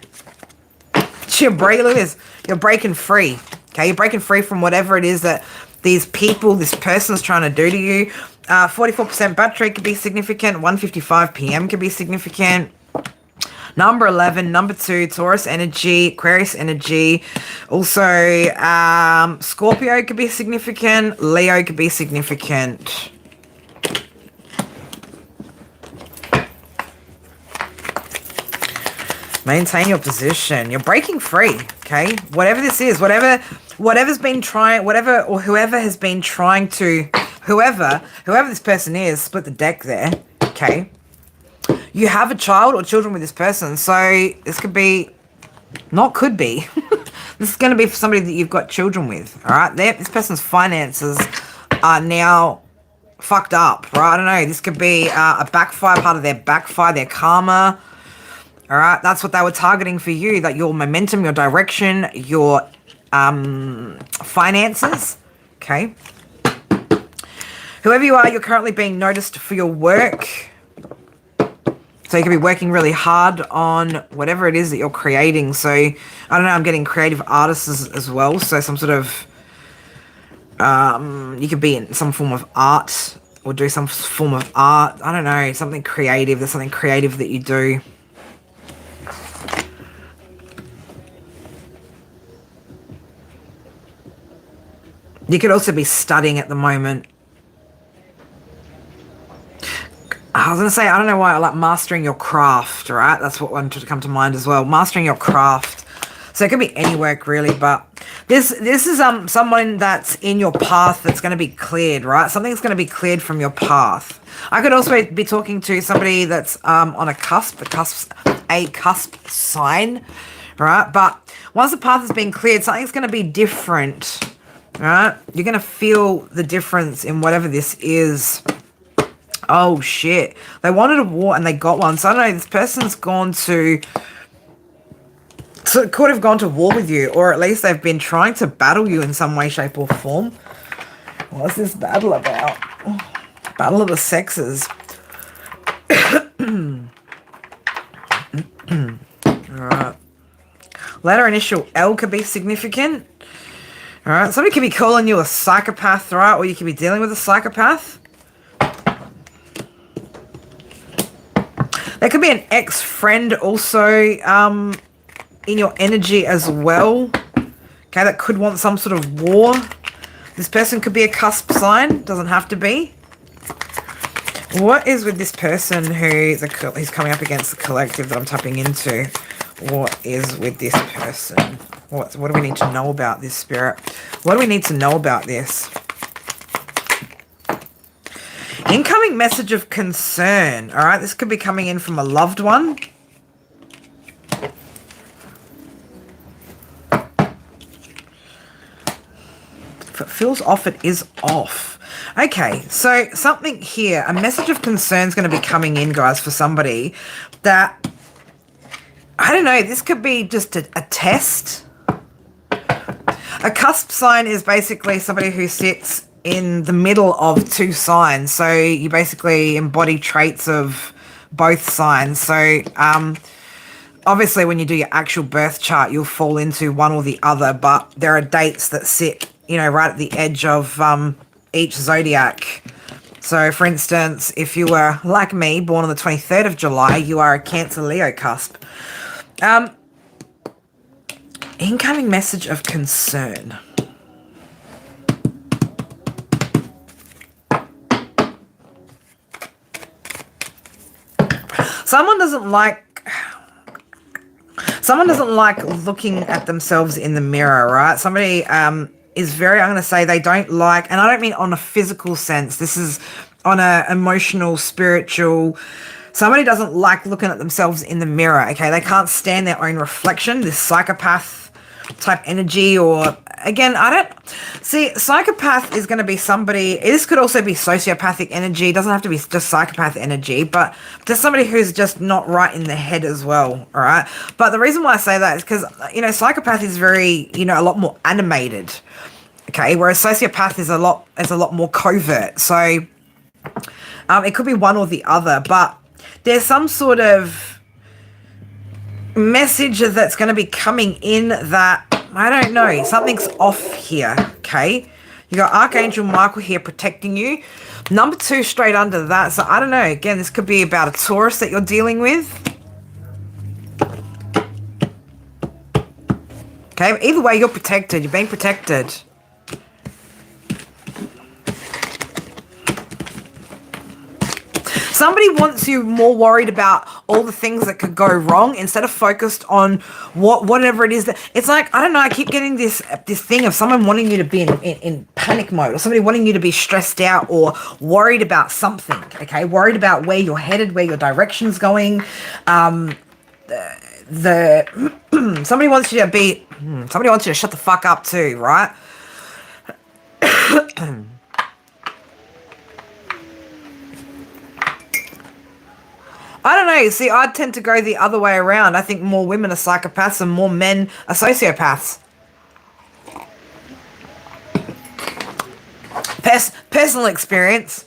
Look at this. You're breaking free. Okay. You're breaking free from whatever it is that this person's trying to do to you. 44% battery could be significant. 1:55 p.m. could be significant. Number 11, number 2, Taurus energy, Aquarius energy. Also, Scorpio could be significant. Leo could be significant. Maintain your position. You're breaking free, okay? Whatever this is, whoever this person is, split the deck there, okay? You have a child or children with this person, so this could be, this is going to be for somebody that you've got children with, all right? This person's finances are now fucked up, right? I don't know. This could be a backfire, part of their backfire, their karma, all right? That's what they were targeting for you, that your momentum, your direction, your finances, okay? Whoever you are, you're currently being noticed for your work. So you could be working really hard on whatever it is that you're creating. So, I don't know, I'm getting creative artists as well. So some sort of, you could be in some form of art or do some form of art. I don't know, something creative. There's something creative that you do. You could also be studying at the moment. I was going to say, I don't know why I like mastering your craft, right? That's what wanted to come to mind as well. Mastering your craft. So it could be any work really, but this is someone that's in your path that's going to be cleared, right? Something's going to be cleared from your path. I could also be talking to somebody that's on a cusp sign, right? But once the path has been cleared, something's going to be different, right? You're going to feel the difference in whatever this is. Oh, shit. They wanted a war and they got one. So, I don't know, this person's gone to... So, could have gone to war with you. Or at least they've been trying to battle you in some way, shape, or form. What's this battle about? Battle of the sexes. Alright. Letter initial L could be significant. Alright, somebody could be calling you a psychopath, right? Or you could be dealing with a psychopath. There could be an ex-friend also in your energy as well. Okay, that could want some sort of war. This person could be a cusp sign. Doesn't have to be. What is with this person who's coming up against the collective that I'm tapping into? What is with this person? What do we need to know about this, Spirit? What do we need to know about this? Incoming message of concern. All right, this could be coming in from a loved one. If it feels off, it is off. Okay, so something here. A message of concern is going to be coming in, guys, for somebody that, I don't know, this could be just a test. A cusp sign is basically somebody who sits in the middle of two signs. So you basically embody traits of both signs. So obviously when you do your actual birth chart, you'll fall into one or the other, but there are dates that sit, you know, right at the edge of each zodiac. So for instance, if you were like me, born on the 23rd of July, you are a Cancer Leo cusp. Incoming message of concern. Someone doesn't like looking at themselves in the mirror, right? Somebody is very, I'm going to say they don't like, and I don't mean on a physical sense. This is on a emotional, spiritual. Somebody doesn't like looking at themselves in the mirror, okay? They can't stand their own reflection, this psychopath type energy, or again, I don't see, psychopath is going to be somebody, this could also be sociopathic energy. It doesn't have to be just psychopath energy, but there's somebody who's just not right in the head as well. All right. But the reason why I say that is because, you know, psychopath is very, you know, a lot more animated. Okay, whereas sociopath is a lot more covert. So it could be one or the other, but there's some sort of message that's going to be coming in that, I don't know, something's off here, okay? You got Archangel Michael here protecting you. Number 2 straight under that. So I don't know, again, this could be about a Taurus that you're dealing with. Okay, either way, you're protected. You're being protected. Somebody wants you more worried about all the things that could go wrong instead of focused on whatever it is that it's like. I don't know. I keep getting this thing of someone wanting you to be in panic mode, or somebody wanting you to be stressed out or worried about something. Okay, worried about where you're headed, where your direction's going. Somebody wants you to be. Somebody wants you to shut the fuck up too, right? I don't know. See, I tend to go the other way around. I think more women are psychopaths and more men are sociopaths. Personal experience.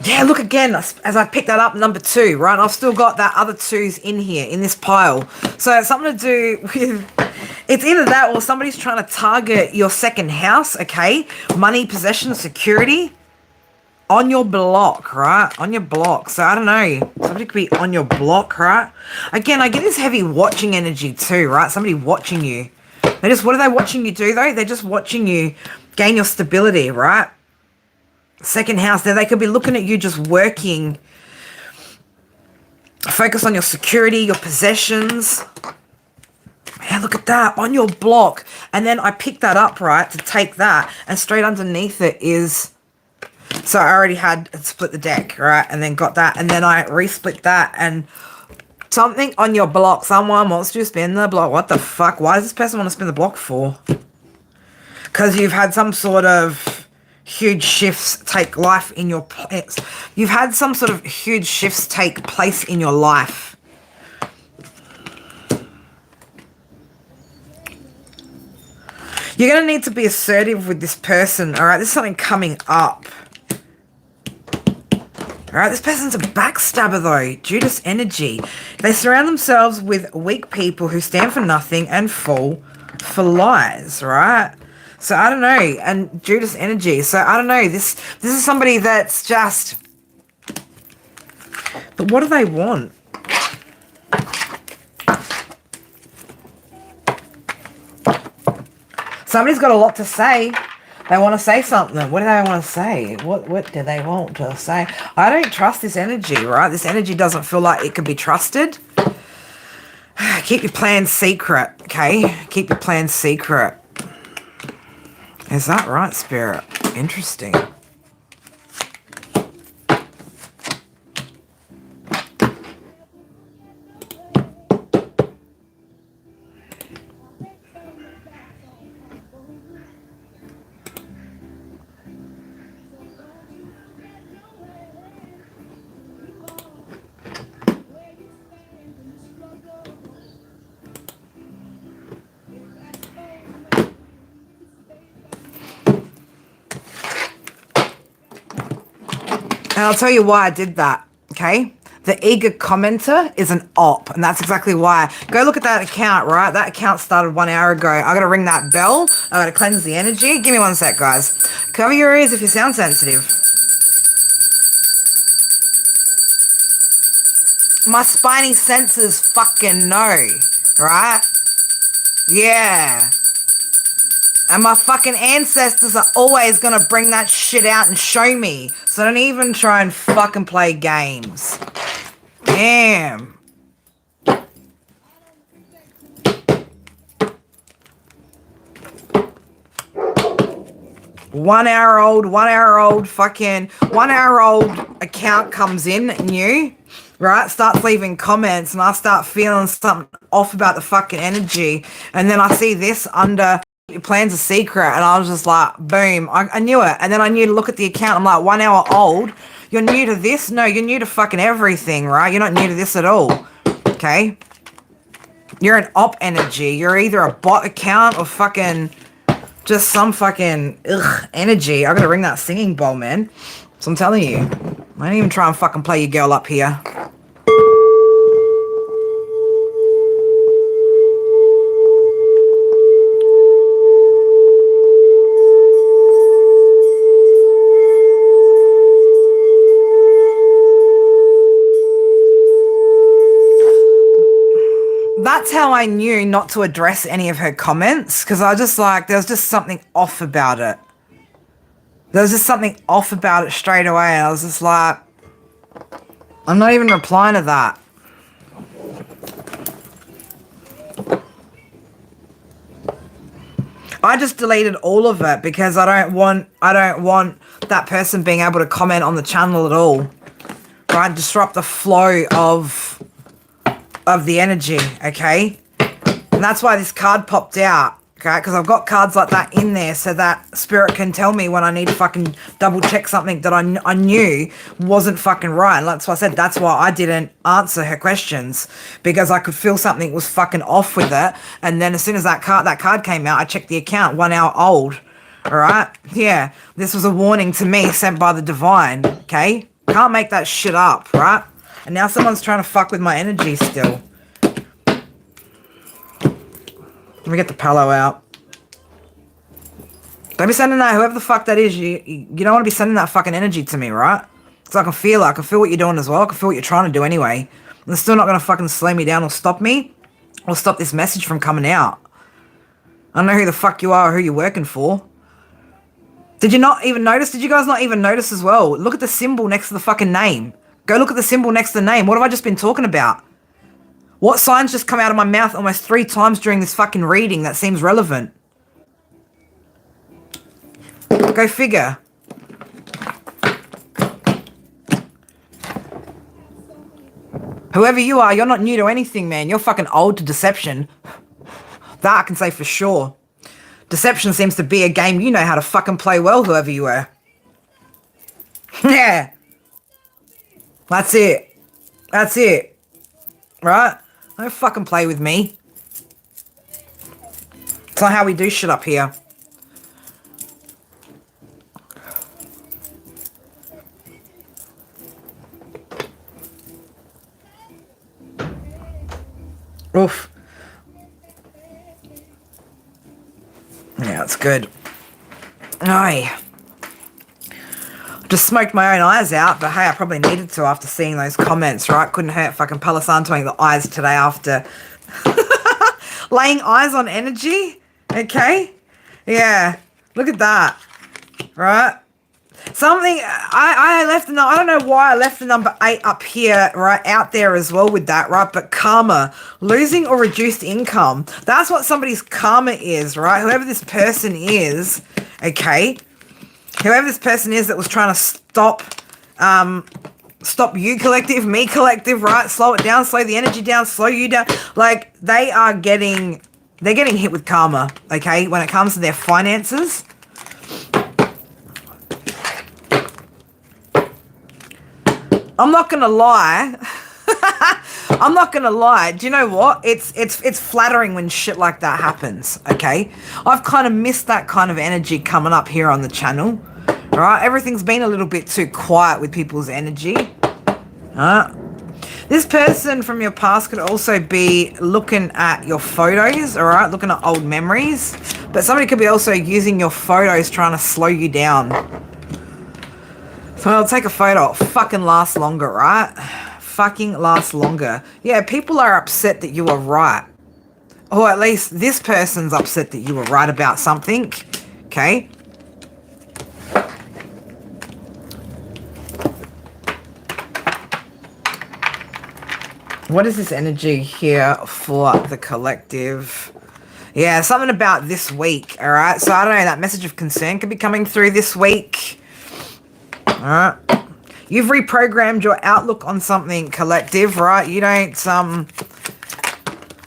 Yeah, look again, as I pick that up, number 2, right? I've still got that other 2s in here, in this pile. So it's something to do with, it's either that or somebody's trying to target your second house, okay? Money, possession, security. On your block, right? On your block. So I don't know. Somebody could be on your block, right? Again, I get this heavy watching energy too, right? Somebody watching you. What are they watching you do though? They're just watching you gain your stability, right? Second house there. They could be looking at you just working. Focus on your security, your possessions. Yeah, look at that. On your block. And then I picked that up, right? To take that. And straight underneath it is... So I already had split the deck, right? And then got that. And then I resplit that. And something on your block. Someone wants to spin the block. What the fuck? Why does this person want to spin the block for? Because you've had some sort of huge shifts take life in your... You've had some sort of huge shifts take place in your life. You're going to need to be assertive with this person, all right? There's something coming up. All right, this person's a backstabber, though. Judas energy. They surround themselves with weak people who stand for nothing and fall for lies, right? So, I don't know. And Judas energy. So, I don't know. This is somebody that's just... But what do they want? Somebody's got a lot to say. They want to say something. What do they want to say? What do they want to say? I don't trust this energy, right? This energy doesn't feel like it can be trusted. Keep your plans secret, okay? Keep your plans secret. Is that right, Spirit? Interesting. And I'll tell you why I did that, okay? The eager commenter is an op, and that's exactly why. Go look at that account, right? That account started 1 hour ago. I gotta ring that bell. I gotta cleanse the energy. Give me 1 sec, guys. Cover your ears if you sound sensitive. My spiny senses fucking know, right? Yeah. And my fucking ancestors are always gonna bring that shit out and show me. So don't even try and fucking play games. Damn. One hour old fucking 1 hour old account comes in new, right? Starts leaving comments and I start feeling something off about the fucking energy. And then I see this under... Your plan's a secret, and I was just like, boom, I knew it. And then I knew to look at the account. I'm like, 1 hour old. You're new to this? No, you're new to fucking everything, right? You're not new to this at all. Okay. You're an op energy. You're either a bot account or fucking just some fucking energy. I gotta ring that singing bowl, man. So I'm telling you, I don't even try and fucking play your girl up here. That's how I knew not to address any of her comments, because I was just like, there was just something off about it. There was just something off about it straight away. I was just like, I'm not even replying to that. I just deleted all of it because I don't want that person being able to comment on the channel at all. Right? Disrupt the flow of the energy, okay? And that's why this card popped out, okay? Because I've got cards like that in there so that Spirit can tell me when I need to fucking double check something that I knew wasn't fucking right. And that's why I said that's why I didn't answer her questions, because I could feel something was fucking off with it. And then as soon as that card came out, I checked the account, 1 hour old, all right? Yeah, this was a warning to me sent by the divine, okay? Can't make that shit up, right? And now someone's trying to fuck with my energy still. Let me get the pillow out. Don't be sending that, whoever the fuck that is, you don't want to be sending that fucking energy to me, right? Because I can feel it. I can feel what you're doing as well. I can feel what you're trying to do anyway. And it's still not going to fucking slow me down or stop me. Or stop this message from coming out. I don't know who the fuck you are or who you're working for. Did you not even notice? Did you guys not even notice as well? Look at the symbol next to the fucking name. Go look at the symbol next to the name. What have I just been talking about? What signs just come out of my mouth almost 3 times during this fucking reading that seems relevant? Go figure. Whoever you are, you're not new to anything, man. You're fucking old to deception. That I can say for sure. Deception seems to be a game you know how to fucking play well, whoever you are. Yeah. That's it. That's it. Right? Don't fucking play with me. It's not how we do shit up here. Oof. Yeah, that's good. Aye. Just smoked my own eyes out, but hey, I probably needed to after seeing those comments, right? Couldn't hurt fucking Palosantoing the eyes today after laying eyes on energy. Okay? Yeah. Look at that. Right? Something, I left the, I don't know why I left the number 8 up here, right, out there as well with that, right? But karma, losing or reduced income. That's what somebody's karma is, right? Whoever this person is, okay? Whoever this person is that was trying to stop you collective, me collective, right? Slow it down, slow the energy down, slow you down. Like, they're getting hit with karma, okay? When it comes to their finances. I'm not gonna lie. I'm not gonna lie. Do you know what? It's flattering when shit like that happens, okay? I've kind of missed that kind of energy coming up here on the channel. Alright? Everything's been a little bit too quiet with people's energy. This person from your past could also be looking at your photos, alright? Looking at old memories. But somebody could be also using your photos trying to slow you down. So I'll take a photo. It'll fucking last longer, right? Fucking last longer. Yeah, people are upset that you were right. Or at least this person's upset that you were right about something. Okay? What is this energy here for the collective? Yeah, something about this week, alright? So I don't know, that message of concern could be coming through this week. Alright. You've reprogrammed your outlook on something, collective, right? You don't,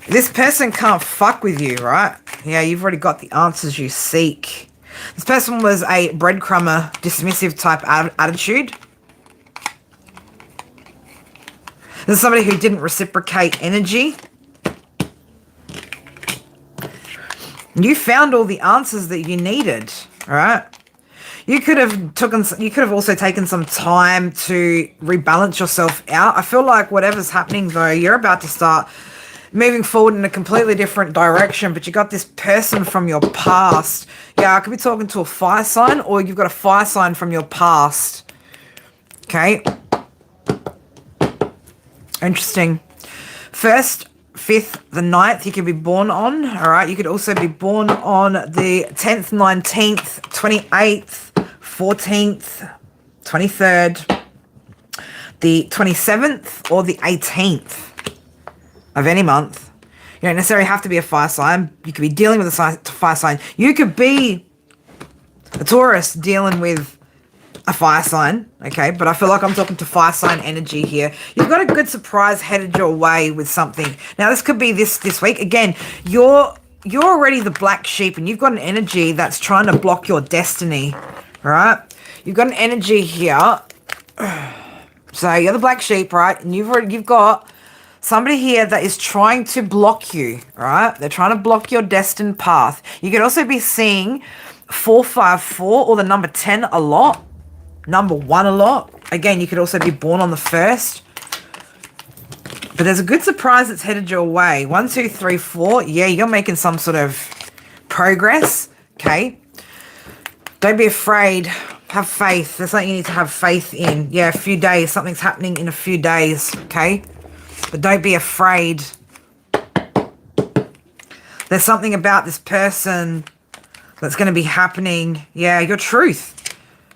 this person can't fuck with you, right? Yeah, you've already got the answers you seek. This person was a breadcrumber, dismissive type attitude. This is somebody who didn't reciprocate energy. You found all the answers that you needed, all right? You could have also taken some time to rebalance yourself out. I feel like whatever's happening though, you're about to start moving forward in a completely different direction, but you got this person from your past. Yeah, I could be talking to a fire sign, or you've got a fire sign from your past. Okay. Interesting. 1st, 5th, the 9th you could be born on. All right. You could also be born on the 10th, 19th, 28th, 14th, 23rd, the 27th, or the 18th of any month. You don't necessarily have to be a fire sign. You could be dealing with a fire sign. You could be a Taurus dealing with a fire sign, okay? But I feel like I'm talking to fire sign energy here. You've got a good surprise headed your way with something. Now, this could be this week. Again, you're already the black sheep, and you've got an energy that's trying to block your destiny, all right? You've got an energy here. So you're the black sheep, right? And you've got somebody here that is trying to block you, right? They're trying to block your destined path. You could also be seeing 454 or the number 10 a lot, number 1 a lot. Again, you could also be born on the 1st. But there's a good surprise that's headed your way. 1, 2, 3, 4. Yeah, you're making some sort of progress, okay? Don't be afraid. Have faith. There's something you need to have faith in. Yeah, a few days. Something's happening in a few days, okay? But don't be afraid. There's something about this person that's going to be happening. Yeah, your truth.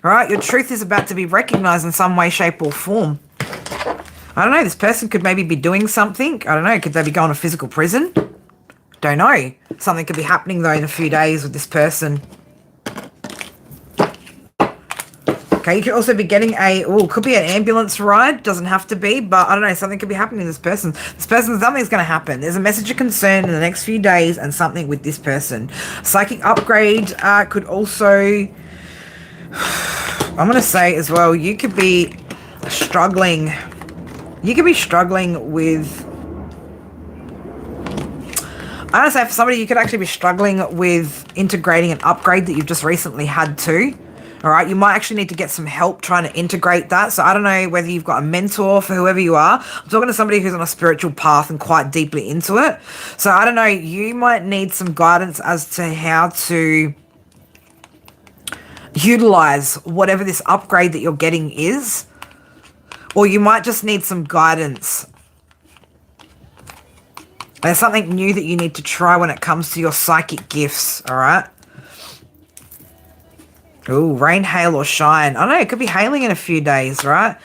All right, your truth is about to be recognized in some way, shape, or form. I don't know. This person could maybe be doing something. I don't know. Could they be going to physical prison? Don't know. Something could be happening, though, in a few days with this person. Okay, you could also be getting could be an ambulance ride. Doesn't have to be, but I don't know. Something could be happening to this person. Something's going to happen. There's a message of concern in the next few days and something with this person. Psychic upgrade could also, I'm going to say as well, you could be struggling. You could be struggling with, I don't say for somebody, you could actually be struggling with integrating an upgrade that you've just recently had to. All right, you might actually need to get some help trying to integrate that. So I don't know whether you've got a mentor for whoever you are. I'm talking to somebody who's on a spiritual path and quite deeply into it. So I don't know, you might need some guidance as to how to utilize whatever this upgrade that you're getting is. Or you might just need some guidance. There's something new that you need to try when it comes to your psychic gifts, all right? Ooh, rain, hail, or shine. I don't know, it could be hailing in a few days, right?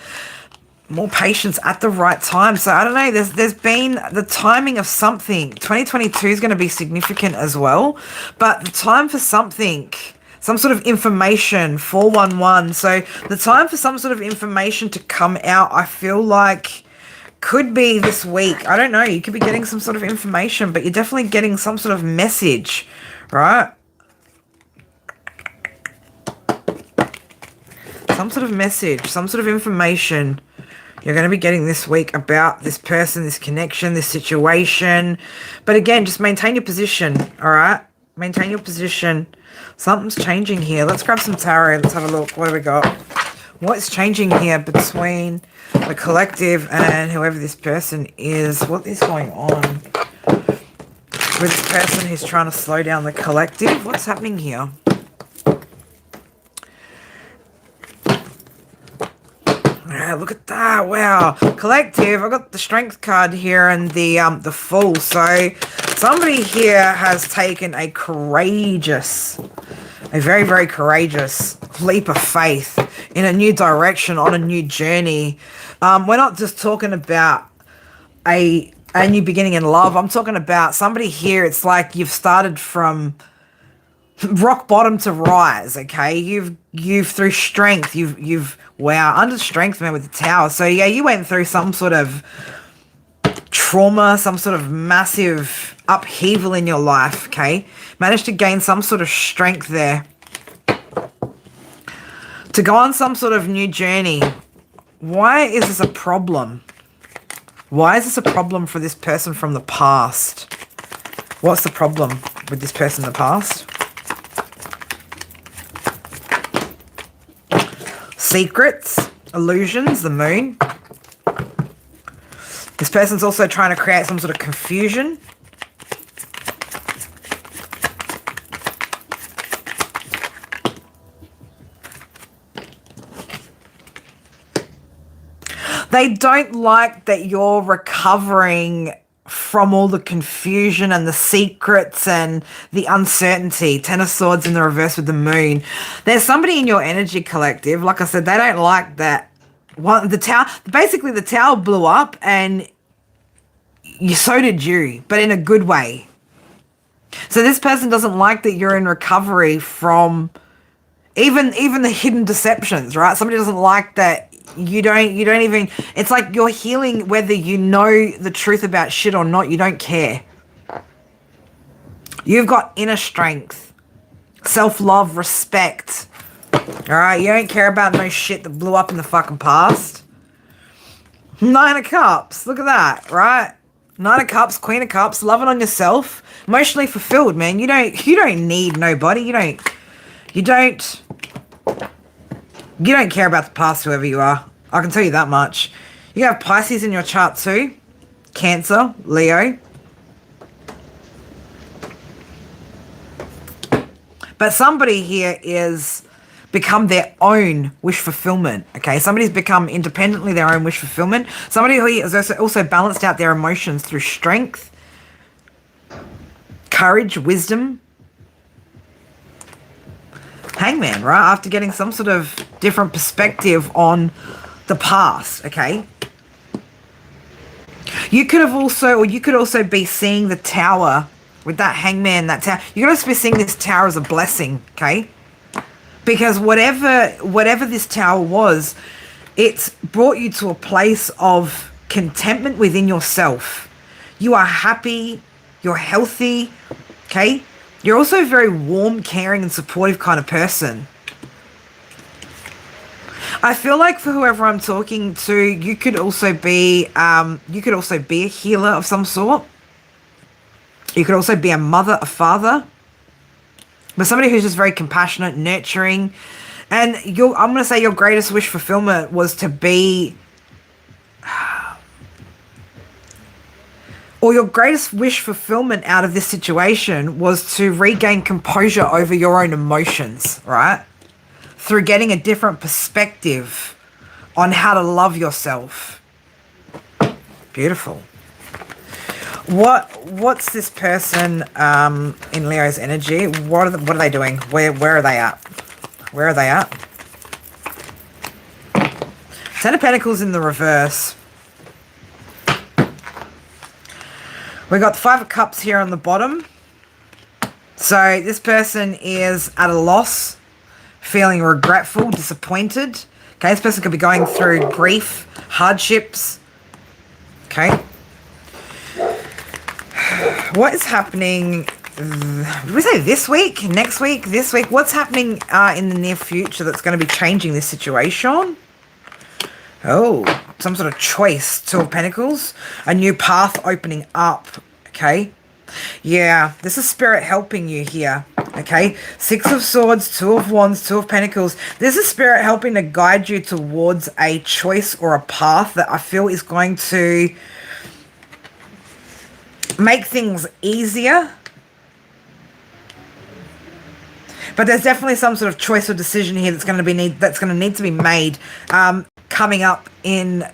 More patience at the right time. So I don't know, there's been the timing of something. 2022 is going to be significant as well. But the time for something, some sort of information, 411. So the time for some sort of information to come out, I feel like could be this week. I don't know, you could be getting some sort of information, but you're definitely getting some sort of message, right? Some sort of message, some sort of information you're going to be getting this week about this person, this connection, this situation. But again, just maintain your position, all right? Maintain your position. Something's changing here. Let's grab some tarot. Let's have a look. What do we got? What's changing here between the collective and whoever this person is? What is going on with this person who's trying to slow down the collective? What's happening here? Yeah, look at that. Wow. Collective. I got the strength card here and the fool. So somebody here has taken a very, very courageous leap of faith in a new direction, on a new journey. We're not just talking about a new beginning in love. I'm talking about somebody here. It's like you've started from rock bottom to rise, okay? You've through strength, wow, under strength, man, with the tower. So yeah, you went through some sort of trauma, some sort of massive upheaval in your life, okay? Managed to gain some sort of strength there to go on some sort of new journey. Why is this a problem? Why is this a problem for this person from the past? What's the problem? with this person in the past. Secrets, illusions, the moon. This person's also trying to create some sort of confusion. They don't like that you're recovering from all the confusion and the secrets and the uncertainty. Ten of Swords in the reverse with the moon. There's somebody in your energy collective, like I said, they don't like that. The tower, basically the tower blew up and so did you, but in a good way. So this person doesn't like that you're in recovery from even the hidden deceptions, right? Somebody doesn't like that you don't even, it's like you're healing whether you know the truth about shit or not. You don't care. You've got inner strength, self-love, respect. All right, you don't care about no shit that blew up in the fucking past. Nine of Cups, look at that, right? Nine of Cups, Queen of Cups, loving on yourself, emotionally fulfilled, man. You don't need nobody. You don't care about the past, whoever you are. I can tell you that much. You have Pisces in your chart too. Cancer, Leo. But somebody here is become their own wish fulfillment, okay? Somebody's become independently their own wish fulfillment. Somebody who has also balanced out their emotions through strength, courage, wisdom. Hangman, right? After getting some sort of different perspective on the past, okay? You could also be seeing the tower with that Hangman, that tower. You could also be seeing this tower as a blessing, okay? Because whatever this tower was, it's brought you to a place of contentment within yourself. You are happy, you're healthy, okay? You're also a very warm, caring, and supportive kind of person. I feel like for whoever I'm talking to, you could also be a healer of some sort. You could also be a mother, a father, but somebody who's just very compassionate, nurturing, and I'm going to say your greatest wish fulfillment was to be, or your greatest wish fulfillment out of this situation was to regain composure over your own emotions, right? Through getting a different perspective on how to love yourself. Beautiful. What's this person in Leo's energy? What are they doing? Where are they at? Where are they at? Ten of Pentacles in the reverse. We got the Five of Cups here on the bottom. So this person is at a loss, feeling regretful, disappointed. Okay, this person could be going through grief, hardships. Okay. What is happening? Did we say this week? Next week? This week? What's happening in the near future that's going to be changing this situation? Oh, some sort of choice. Two of Pentacles. A new path opening up. Okay. Yeah, this is Spirit helping you here. Okay. Six of Swords, Two of Wands, Two of Pentacles. This is Spirit helping to guide you towards a choice or a path that I feel is going to make things easier. But there's definitely some sort of choice or decision here that's going to need to be made coming up in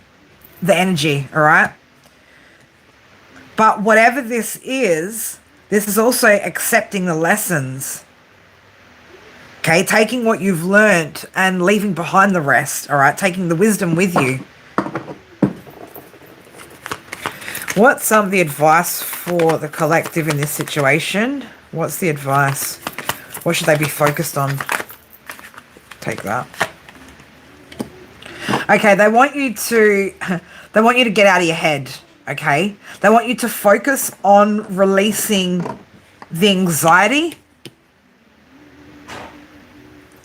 the energy, all right? But whatever this is also accepting the lessons. Okay, taking what you've learnt and leaving behind the rest, all right? Taking the wisdom with you. What's the advice for the collective in this situation? What's the advice? What should they be focused on? Take that. Okay, they want you to get out of your head, okay? They want you to focus on releasing the anxiety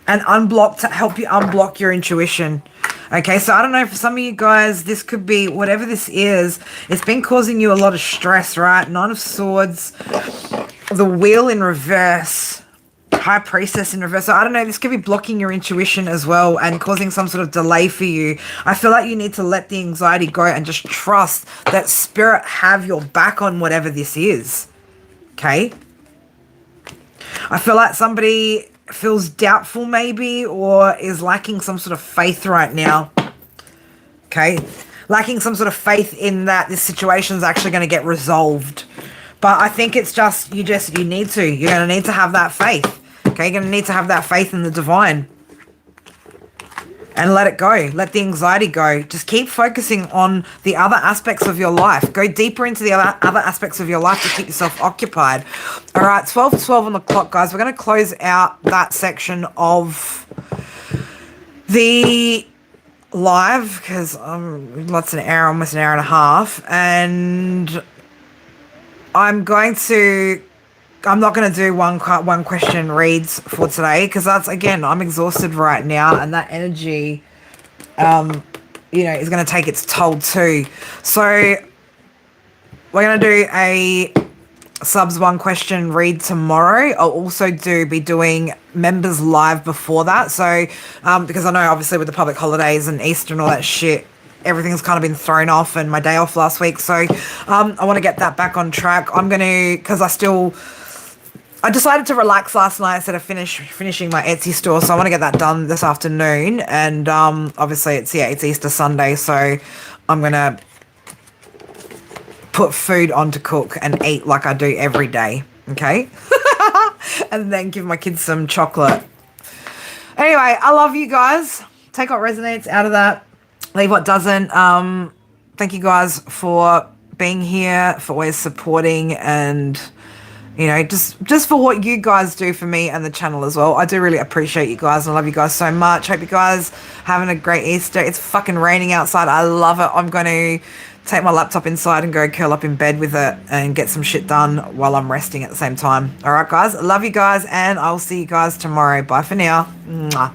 and help you unblock your intuition. Okay, so I don't know, for some of you guys, this could be, whatever this is, it's been causing you a lot of stress, right? Nine of Swords, the wheel in reverse. High priestess in reverse. So I don't know, this could be blocking your intuition as well and causing some sort of delay for you. I feel like you need to let the anxiety go and just trust that spirit have your back on whatever this is. Okay? I feel like somebody feels doubtful maybe, or is lacking some sort of faith right now. Okay? Lacking some sort of faith in that this situation is actually going to get resolved. But I think it's just, you're going to need to have that faith. Okay, you're going to need to have that faith in the divine. And let it go. Let the anxiety go. Just keep focusing on the other aspects of your life. Go deeper into the other aspects of your life to keep yourself occupied. All right, 12:12 on the clock, guys. We're going to close out that section of the live because almost an hour and a half. And I'm not going to do one question reads for today because that's, again, I'm exhausted right now, and that energy, is going to take its toll too. So we're going to do a subs one question read tomorrow. I'll also be doing members live before that. So because I know obviously with the public holidays and Easter and all that shit, everything's kind of been thrown off, and my day off last week. So I want to get that back on track. I'm going to, because I decided to relax last night instead of finishing my Etsy store. So I want to get that done this afternoon. And obviously it's Easter Sunday. So I'm going to put food on to cook and eat like I do every day. Okay? And then give my kids some chocolate. Anyway, I love you guys. Take what resonates out of that. Leave what doesn't. Thank you guys for being here, for always supporting, and just for what you guys do for me and the channel as well. I do really appreciate you guys, and I love you guys so much. Hope you guys having a great Easter. It's fucking raining outside. I love it. I'm going to take my laptop inside and go curl up in bed with it and get some shit done while I'm resting at the same time. All right, guys. I love you guys, and I'll see you guys tomorrow. Bye for now. Mwah.